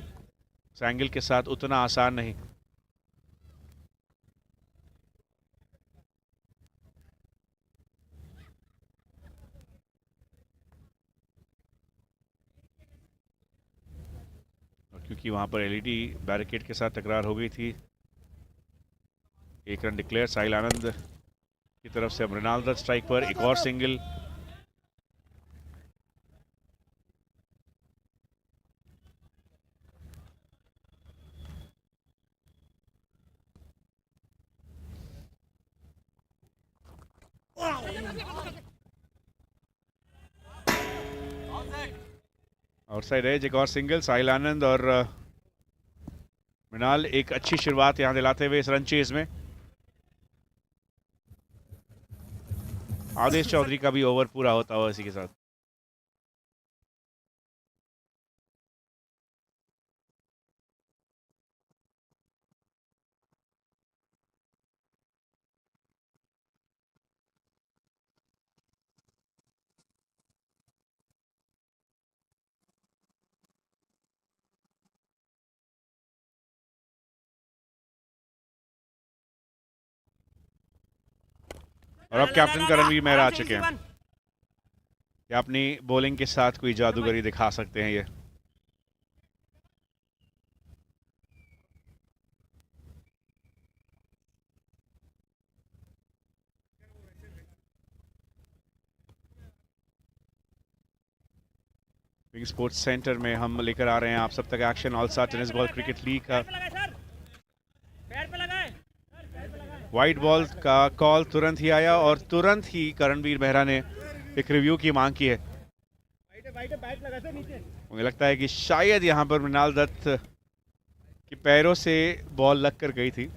सैंगल के साथ उतना आसान नहीं। और क्योंकि वहां पर एलईडी बैरिकेड के साथ टकरार हो गई थी, एक रन डिक्लेयर साहिल आनंद की तरफ से। मृणाल दत्त स्ट्राइक पर, एक और सिंगल। आउटसाइड एज, एक और सिंगल। साहिल आनंद और मृणाल एक अच्छी शुरुआत यहां दिलाते हुए इस रन चेज में। आदेश चौधरी का भी ओवर पूरा होता हुआ इसी के साथ। और अब कैप्टन करणवीर मेहरा आ चुके हैं। क्या अपनी बॉलिंग के साथ कोई जादूगरी दिखा सकते हैं ये? विंग स्पोर्ट्स सेंटर में हम लेकर आ रहे हैं आप सब तक action all star tennis ball cricket league का। वाइट बॉल का कॉल तुरंत ही आया और तुरंत ही करणवीर मेहरा ने एक रिव्यू की मांग की है। मुझे लगता है कि शायद यहां पर मृणाल दत्त के पैरों से बॉल लग कर गई थी।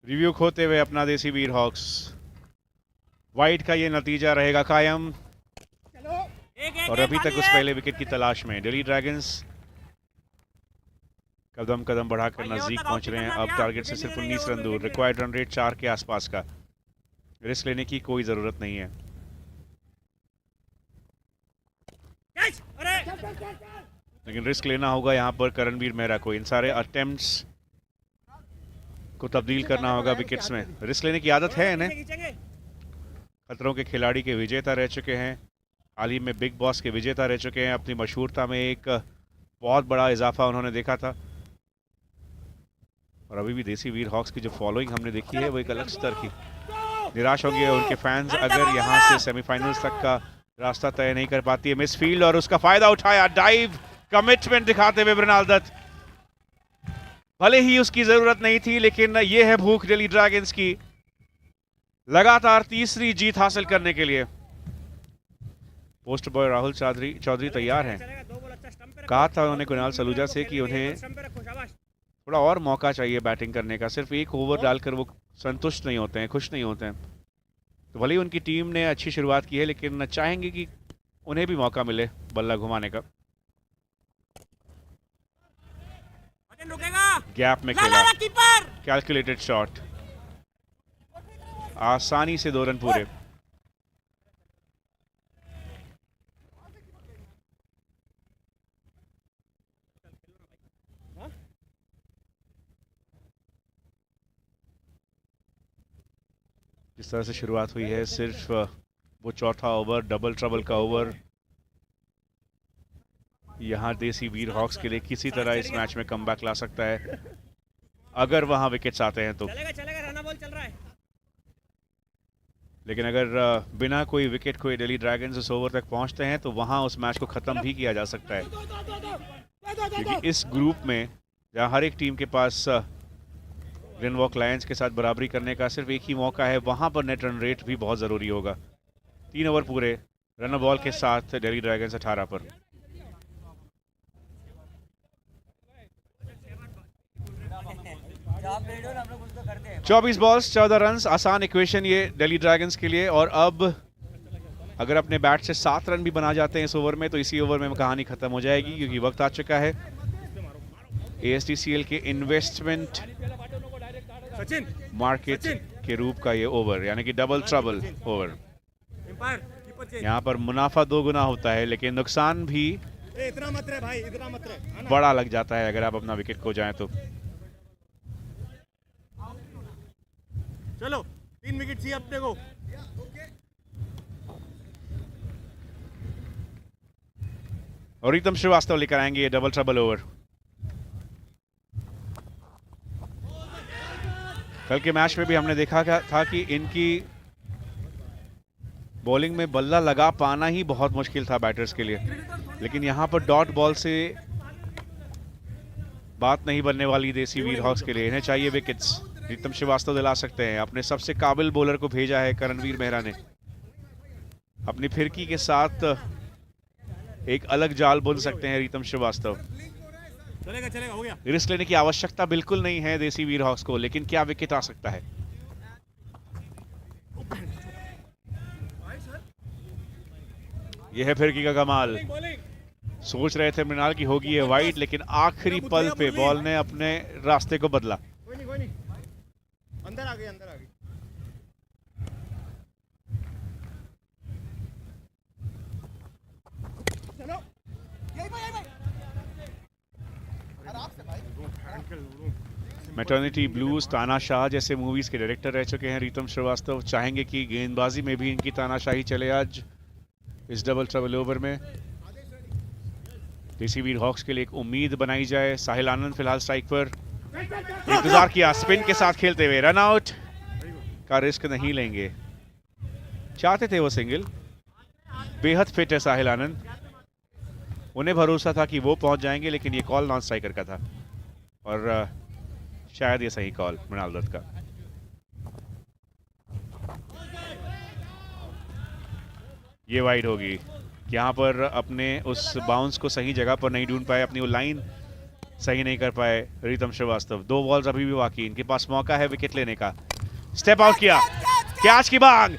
रिव्यू खोते हुए अपना देसी वीर हॉक्स। वाइट का ये नतीजा रहेगा कायम और अभी तक उस पहले विकेट की तलाश में दिल्ली ड्रैगन्स कदम कदम बढ़ाकर नजदीक पहुंच रहे हैं। अब टारगेट से सिर्फ 19 रन दूर। रिक्वायर्ड रन रेट 4 के आसपास का। रिस्क लेने की कोई जरूरत नहीं है। लेकिन रिस्क लेना होगा यहां पर करणवीर मेहरा को। इन सारे अटेम्प्ट्स को तब्दील करना होगा विकेट्स में। रिस्क लेने की आदत है इन्हें। खतरों के खिलाड़ी के विजेता रह चुके हैं, हाल ही में बिग बॉस के विजेता रह चुके हैं। अपनी मशहूरता में एक बहुत बड़ा इजाफा उन्होंने देखा था और अभी भी देसी वीर हॉक्स की जो फॉलोइंग हमने देखी है वो एक अलग स्तर की। निराश होंगे उनके फैंस अगर यहां से सेमीफाइनल्स तक का रास्ता तय नहीं कर पाती है मिस फील्ड और उसका फायदा उठाया। डाइव कमिटमेंट दिखाते हुए मृणाल दत्त। भले ही उसकी जरूरत नहीं थी लेकिन ये है भूख दिल्ली ड्रैगन्स की, लगातार तीसरी जीत हासिल करने के लिए। पोस्ट बॉय राहुल चौधरी तैयार हैं। कहा था उन्होंने कुणाल सलूजा से कि उन्हें थोड़ा और मौका चाहिए बैटिंग करने का। सिर्फ एक ओवर डालकर वो संतुष्ट नहीं होते हैं, खुश नहीं होते हैं। तो भले ही उनकी टीम ने अच्छी शुरुआत की है लेकिन चाहेंगे कि उन्हें भी मौका मिले बल्ला घुमाने का। गैप में खेला, कैलकुलेटेड शॉट, आसानी से 2 रन पूरे। जिस तरह से शुरुआत हुई है, सिर्फ वो चौथा ओवर डबल ट्रबल का ओवर यहाँ देसी वीर हॉक्स के लिए किसी तरह इस मैच में कमबैक ला सकता है अगर वहां विकेट्स आते हैं तो। चलेगा चलेगा, रन बॉल चल रहा है। लेकिन अगर बिना कोई विकेट खोए दिल्ली ड्रैगन्स इस ओवर तक पहुंचते हैं तो वहां उस मैच को खत्म भी किया जा सकता है, क्योंकि इस ग्रुप में जहां हर एक टीम के पास ग्लेनवॉक लायंस के साथ बराबरी करने का सिर्फ एक ही मौका है, वहां पर नेट रन रेट भी बहुत जरूरी होगा। 3 ओवर पूरे, रन बॉल के साथ दिल्ली ड्रैगन्स 18 पर। जॉब दे दो ना, हम लोग कुछ तो करते हैं। 24 बॉल्स 14 रन्स, आसान इक्वेशन ये दिल्ली ड्रैगन्स के लिए। और अब अगर अपने बैट से 7 रन भी बना जाते हैं इस ओवर में तो इसी ओवर में कहानी खत्म हो जाएगी, क्योंकि वक्त आ चुका है ASTCL के इन्वेस्टमेंट मार्केट के रूप का ये ओवर, यानी कि डबल ट्रबल ओवर। यहाँ पर मुनाफा 2 गुना होता है, लेकिन नुकसान भी इतना मत रहे भाई, इतना मत रहे। बड़ा लग जाता है अगर आप अपना विकेट खो जाएं तो। चलो 3 विकेट चाहिए अपने को। और रितम श्रीवास्तव लेकर आएंगे ये डबल ट्रबल ओवर। कल के मैच में भी हमने देखा था कि इनकी बॉलिंग में बल्ला लगा पाना ही बहुत मुश्किल था बैटर्स के लिए, लेकिन यहां पर डॉट बॉल से बात नहीं बनने वाली देसी वीर हॉक्स के लिए। इन्हें चाहिए विकेट्स। रितम श्रीवास्तव दिला सकते हैं, अपने सबसे काबिल बॉलर को भेजा है करणवीर मेहरा ने। अपनी फिरकी के साथ एक अलग जाल बुन सकते हैं रितम श्रीवास्तव। चलेगा चलेगा, हो गया। रिस्क लेने की आवश्यकता बिल्कुल नहीं है देसी वीर हॉक्स को, लेकिन क्या विकेट आ सकता है। यह है फिरकी का कमाल। सोच रहे थे मृणाल की होगी ये वाइड, लेकिन आखिरी पल पे बॉल ने अपने रास्ते को बदला। कोई नहीं कोई नहीं, अंदर आ गई अंदर आ गई। चलो यही भाई आराम से भाई। मैटर्निटी ब्लूज, तानाशाह जैसे मूवीज के डायरेक्टर रह चुके हैं रितम श्रीवास्तव। चाहेंगे कि गेंदबाजी में भी इनकी तानाशाही चले आज इस डबल ट्रबल ओवर में। देसी वीर हॉक्स के लिए एक उम्मीद बनाई जाए। साहिल आनंद फिलहाल स्ट्राइक पर, इंतजार किया, स्पिन के साथ खेलते हुए रन आउट का रिस्क नहीं लेंगे। चाहते थे वो सिंगल, बेहद फिट है साहिल आनंद। उन्हें भरोसा था कि वो पहुंच जाएंगे, लेकिन ये कॉल नॉन स्ट्राइकर का था और शायद ये सही कॉल मृणाल दत्त का। ये वाइड होगी। यहाँ पर अपने उस बाउंस को सही जगह पर नहीं ढूंढ पाए, अपनी वो लाइन सही नहीं कर पाए रितम श्रीवास्तव। 2 बॉल्स अभी भी बाकी, इनके पास मौका है विकेट लेने का। स्टेप आउट किया, कैच की मांग,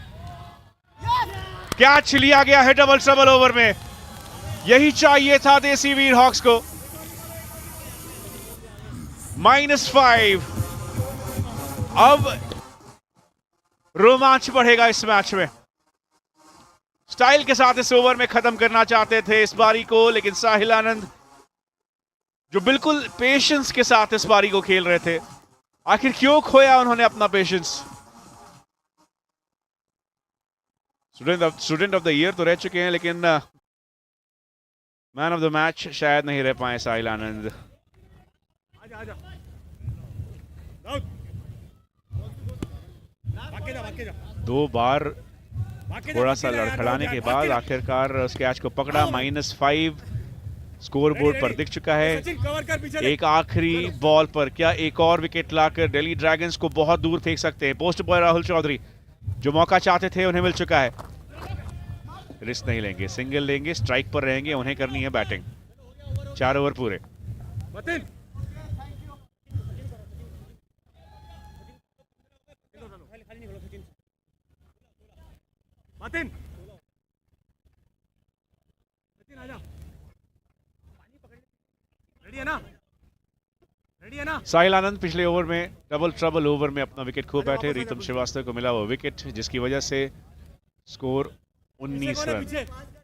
कैच लिया गया है डबल ट्रबल ओवर में। यही चाहिए था देसी वीर हॉक्स को। -5। अब रोमांच बढ़ेगा इस मैच में। स्टाइल के साथ इस ओवर में खत्म करना चाहते थे इस बारी को, लेकिन साहिल आनंद जो बिल्कुल पेशेंस के साथ इस बारी को खेल रहे थे, आखिर क्यों खोया उन्होंने अपना patience. Student of the year तो रह चुके हैं, लेकिन मैन ऑफ द मैच शायद नहीं रह पाए साहिल आनंद। आजा आजा भाग के जा 2 बार थोड़ा सा लड़खड़ाने के बाद आखिरकार उस कैच को पकड़ा। -5 स्कोर बोर्ड पर दिख चुका है। एक आखिरी बॉल पर क्या एक और विकेट लाकर दिल्ली ड्रैगन्स को बहुत दूर फेंक सकते हैं। पोस्ट बॉय राहुल चौधरी जो मौका चाहते थे उन्हें मिल चुका है। रिस्क नहीं लेंगे, सिंगल लेंगे, स्ट्राइक पर रहेंगे, उन्हें करनी है बैटिंग। 4 ओवर पूरे। साहिल आनंद पिछले ओवर में डबल ट्रबल ओवर में अपना विकेट खो बैठे। रितम श्रीवास्तव को मिला वो विकेट, जिसकी वजह से स्कोर 19 रन।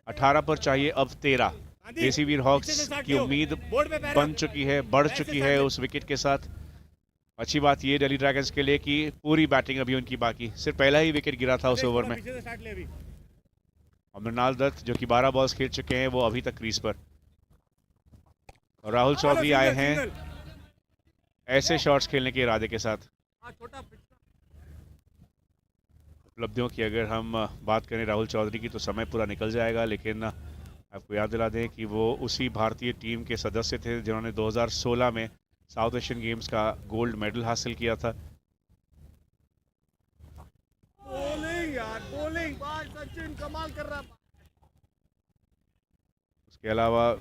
18 पर चाहिए अब 13। देसी वीर हॉक्स की उम्मीद बन चुकी है, बढ़ चुकी है उस विकेट के साथ। अच्छी बात ये दिल्ली ड्रैगन्स के लिए कि पूरी बैटिंग अभी उनकी बाकी, सिर्फ पहला ही विकेट गिरा था उस ओवर में। और मृणाल दत्त जो कि 12 बॉल्स खेल चुके हैं, वो अभी तक क्रीज पर। और राहुल चौधरी आए हैं सिंगल ऐसे शॉट्स खेलने के इरादे के साथ। हाँ छोटा उपलब्धियों की अगर हम बात करें राहुल चौधरी की तो समय पूरा निकल जाएगा, लेकिन आपको याद दिला दें कि वो उसी भारतीय टीम के सदस्य थे जिन्होंने 2016 में साउथ एशियन गेम्स का गोल्ड मेडल हासिल किया था। बॉलिंग यार, बॉलिंग बाल सचिन कमाल कर रहा। उसके अलावा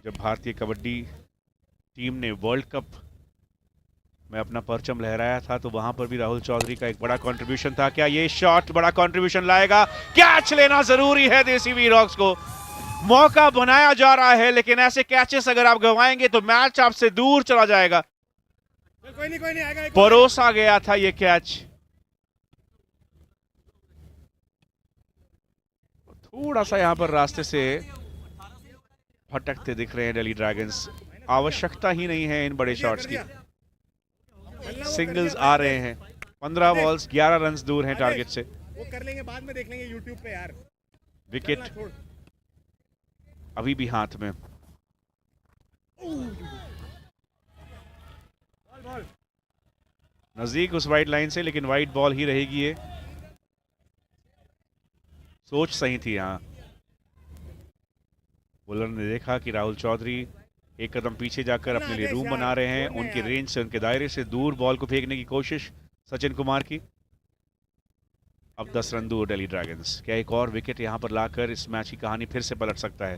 जब भारतीय कबड्डी टीम ने वर्ल्ड कप में अपना परचम लहराया था तो वहां पर भी राहुल चौधरी का एक बड़ा कंट्रीब्यूशन था। क्या ये शॉट बड़ा कंट्रीब्यूशन लाएगा? कैच लेना जरूरी है देसी वीर हॉक्स को। मौका बनाया जा रहा है, लेकिन ऐसे कैचेस अगर आप गंवाएंगे तो मैच आपसे दूर चला जाएगा। कोई नहीं आएगा एक और। परोसा गया था ये कैच। थोड़ा सा यहां पर रास्ते से भटकते दिख रहे हैं दिल्ली ड्रैगन्स। आवश्यकता ही नहीं है इन बड़े शॉट्स की। सिंगल्स आ रहे हैं। 15 बॉल्स 11 रन दूर हैं टारगेट से। वो कर लेंगे, बाद में देख लेंगे यूट्यूब पे यार। विकेट चलना छोड़। अभी भी हाथ में। बॉल नजदीक उस वाइड लाइन से, लेकिन वाइड बॉल ही रहेगी ये। सोच सही थी यहां। बॉलर ने देखा कि राहुल चौधरी एक कदम पीछे जाकर अपने लिए रूम बना रहे हैं। उनके रेंज से, उनके दायरे से दूर बॉल को फेंकने की कोशिश सचिन कुमार की। अब 10 रन दूर दिल्ली ड्रैगन्स। क्या एक और विकेट यहां पर लाकर इस मैच की कहानी फिर से पलट सकता है?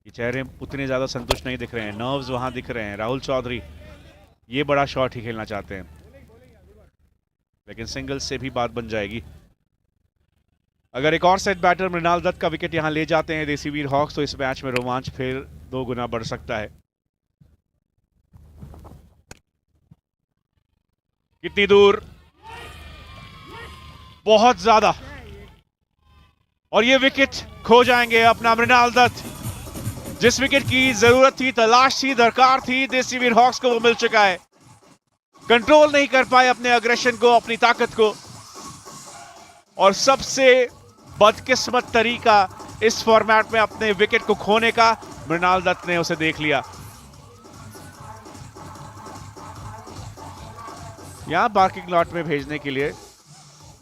ये चेहरे उतने ज्यादा संतुष्ट नहीं दिख रहे हैं, नर्व्स वहां दिख रहे हैं। राहुल चौधरी ये बड़ा शॉट ही खेलना चाहते हैं, लेकिन सिंगल्स से भी बात बन जाएगी। अगर एक और सेट बैटर मृणाल दत्त का विकेट यहां ले जाते हैं देसी वीर हॉक्स तो इस मैच में रोमांच फिर 2 गुना बढ़ सकता है। कितनी दूर? बहुत ज्यादा। और ये विकेट खो जाएंगे अपना मृणाल दत्त। जिस विकेट की जरूरत थी, तलाश थी, दरकार थी, देसी वीर हॉक्स को वो मिल चुका है। कंट्रोल नहीं कर पाए अपने अग्रेशन को, अपनी ताकत को। और सबसे बदकिस्मत तरीका इस फॉर्मेट में अपने विकेट को खोने का, मृणाल दत्त ने उसे देख लिया। यहां पार्किंग लॉट में भेजने के लिए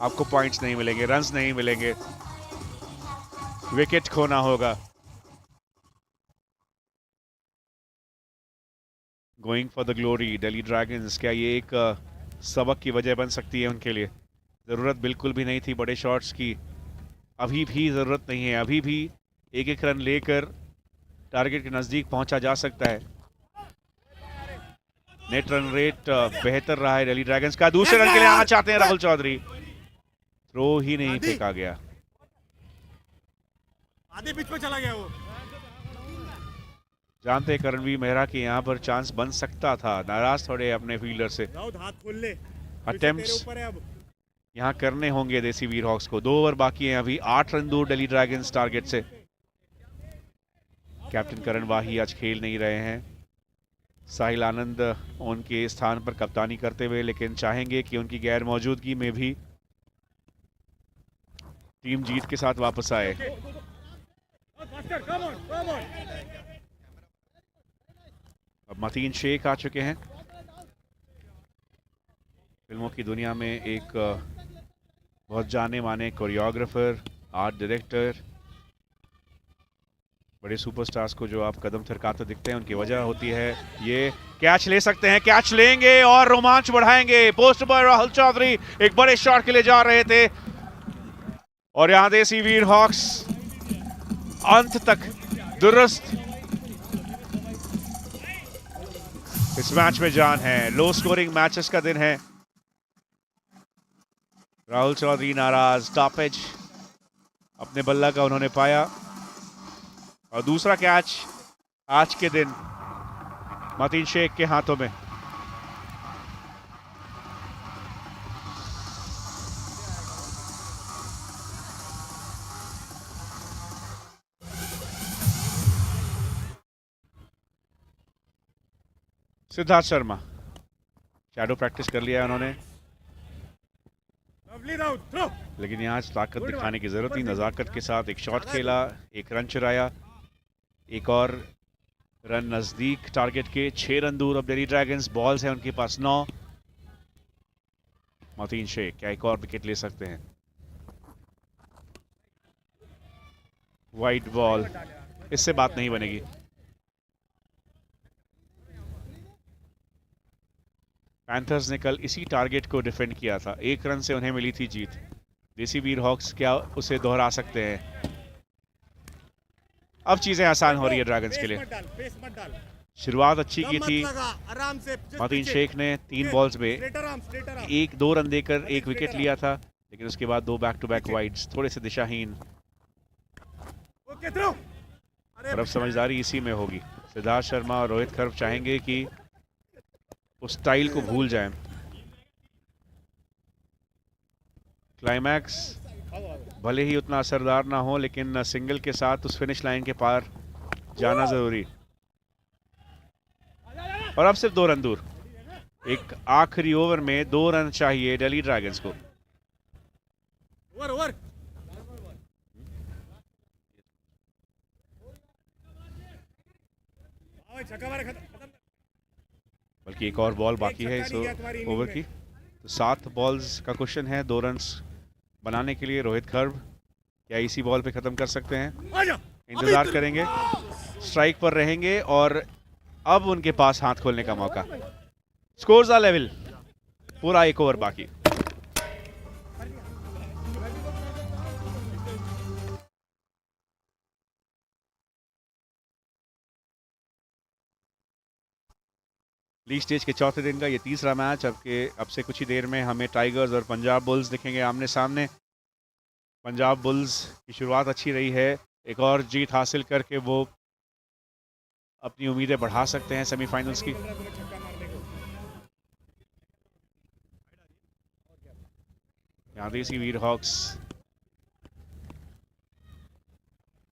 आपको पॉइंट्स नहीं मिलेंगे, रन्स नहीं मिलेंगे, विकेट खोना होगा। Going for the glory Delhi dragons. क्या ये एक सबक की वजह बन सकती है उनके लिए? जरूरत बिल्कुल भी नहीं थी बड़े शॉट्स की, अभी भी जरूरत नहीं है। अभी भी एक एक रन लेकर टारगेट के नजदीक पहुंचा जा सकता है। नेट रन रेट बेहतर रहा है दिल्ली ड्रैगन्स का। दूसरे रन के लिए आना चाहते हैं राहुल चौधरी, थ्रो ही नहीं फेंका गया। आधे पिच पे चला गया वो। जानते हैं करणवीर मेहरा के यहाँ पर चांस बन सकता था। नाराज थोड़े अपने फील्डर से। दाऊद हाथ खोल ले। अटेम्प्ट्स तेरे ऊपर है अब। यहाँ करने होंगे देसी वीर हॉक्स को। 2 ओवर बाकी हैं अभी। 8 रन दूर दिल्ली ड्रैगन्स टारगेट से। कैप्टन करण वाही आज खेल नहीं रहे हैं। साहिल आनंद उनके स्थान पर कप्तानी करते हुए, लेकिन चाहेंगे कि उनकी गैर मौजूदगी में भी टीम जीत के साथ वापस आए। अब मतीन शेख आ चुके हैं। फिल्मों की दुनिया में एक बहुत जाने माने कोरियोग्राफर, आर्ट डायरेक्टर। बड़े सुपरस्टार्स को जो आप कदम थरकाते दिखते हैं, उनकी वजह होती है ये। कैच ले सकते हैं, कैच लेंगे और रोमांच बढ़ाएंगे। पोस्ट बॉय राहुल चौधरी एक बड़े शॉट के लिए जा रहे थे और यहां देसी वीर हॉक्स अंत तक दुरुस्त इस मैच में जान है। लो स्कोरिंग मैचेस का दिन है। राहुल चौधरी नाराज। स्टॉपेज अपने बल्ला का उन्होंने पाया और दूसरा कैच आज के दिन मतीन शेख के हाथों में। सिद्धार्थ शर्मा शैडो प्रैक्टिस कर लिया है उन्होंने, लेकिन यहाँ ताकत दिखाने की जरूरत नहीं। नजाकत के साथ एक शॉट खेला, एक रन चुराया, एक और रन नजदीक टारगेट के, 6 रन दूर अब दिल्ली ड्रैगन्स। बॉल्स हैं उनके पास 9। मोतीन शेख क्या एक और विकेट ले सकते हैं? वाइट बॉल, इससे बात नहीं बनेगी। पैंथर्स ने कल इसी टारगेट को डिफेंड किया था, 1 रन से उन्हें मिली थी जीत। देसी वीर हॉक्स क्या उसे दोहरा सकते हैं? अब चीजें आसान हो रही है ड्रैगन्स के लिए। पेस मत डाल। शुरुआत अच्छी की थी आराम से मोतीन शेख ने, 3 बॉल्स में 1-2 रन देकर 1 विकेट लिया था, लेकिन उसके बाद 2 बैक टू बैक वाइड्स, थोड़े से दिशाहीन। और अब समझदारी इसी में होगी। सिद्धार्थ शर्मा और रोहित खर्ब चाहेंगे कि उस स्टाइल को भूल जाएं। क्लाइमैक्स भले ही उतना असरदार ना हो, लेकिन सिंगल के साथ उस फिनिश लाइन के पार जाना जरूरी। और अब सिर्फ 2 रन दूर। एक आखिरी ओवर में 2 रन चाहिए दिल्ली ड्रैगन्स को। ओवर बल्कि एक और बॉल बाकी है इस ओवर की, तो 7 बॉल्स का क्वेश्चन है। 2 रन बनाने के लिए रोहित खर्ब क्या इसी बॉल पे खत्म कर सकते हैं? इंतजार करेंगे, स्ट्राइक पर रहेंगे और अब उनके पास हाथ खोलने का मौका। स्कोर्स आर लेवल, पूरा 1 ओवर बाकी। लीग स्टेज के चौथे दिन का ये तीसरा मैच। अब से कुछ ही देर में हमें टाइगर्स और पंजाब बुल्स दिखेंगे आमने सामने। पंजाब बुल्स की शुरुआत अच्छी रही है, एक और जीत हासिल करके वो अपनी उम्मीदें बढ़ा सकते हैं सेमीफाइनल्स की। यहाँ देसी वीर हॉक्स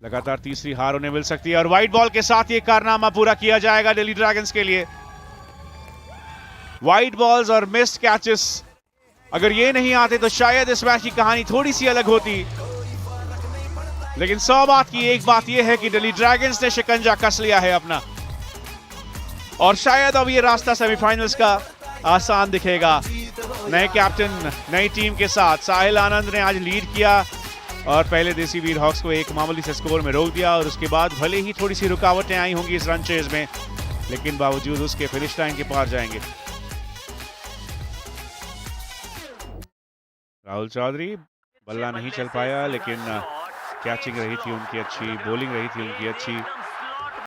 लगातार तीसरी हार उन्हें मिल सकती है और व्हाइट बॉल के साथ ये कारनामा पूरा किया जाएगा दिल्ली ड्रैगन्स के लिए। वाइट बॉल्स और मिस्ड कैचेस, अगर ये नहीं आते तो शायद इस मैच की कहानी थोड़ी सी अलग होती, लेकिन 100 बात की एक बात यह है कि दिल्ली ड्रैगन्स ने शिकंजा कस लिया है अपना और शायद अब ये रास्ता सेमीफाइनल्स का आसान दिखेगा। नए कैप्टन, नई टीम के साथ साहिल आनंद ने आज लीड किया और पहले देसी वीर हॉक्स को एक मामूली से स्कोर में रोक दिया और उसके बाद भले ही थोड़ी सी रुकावटें आई होंगी इस रन चेज में, लेकिन बावजूद उसके फिनिश लाइन के पार जाएंगे। राहुल चौधरी बल्ला नहीं चल पाया, लेकिन कैचिंग रही थी उनकी अच्छी, बॉलिंग रही थी उनकी अच्छी।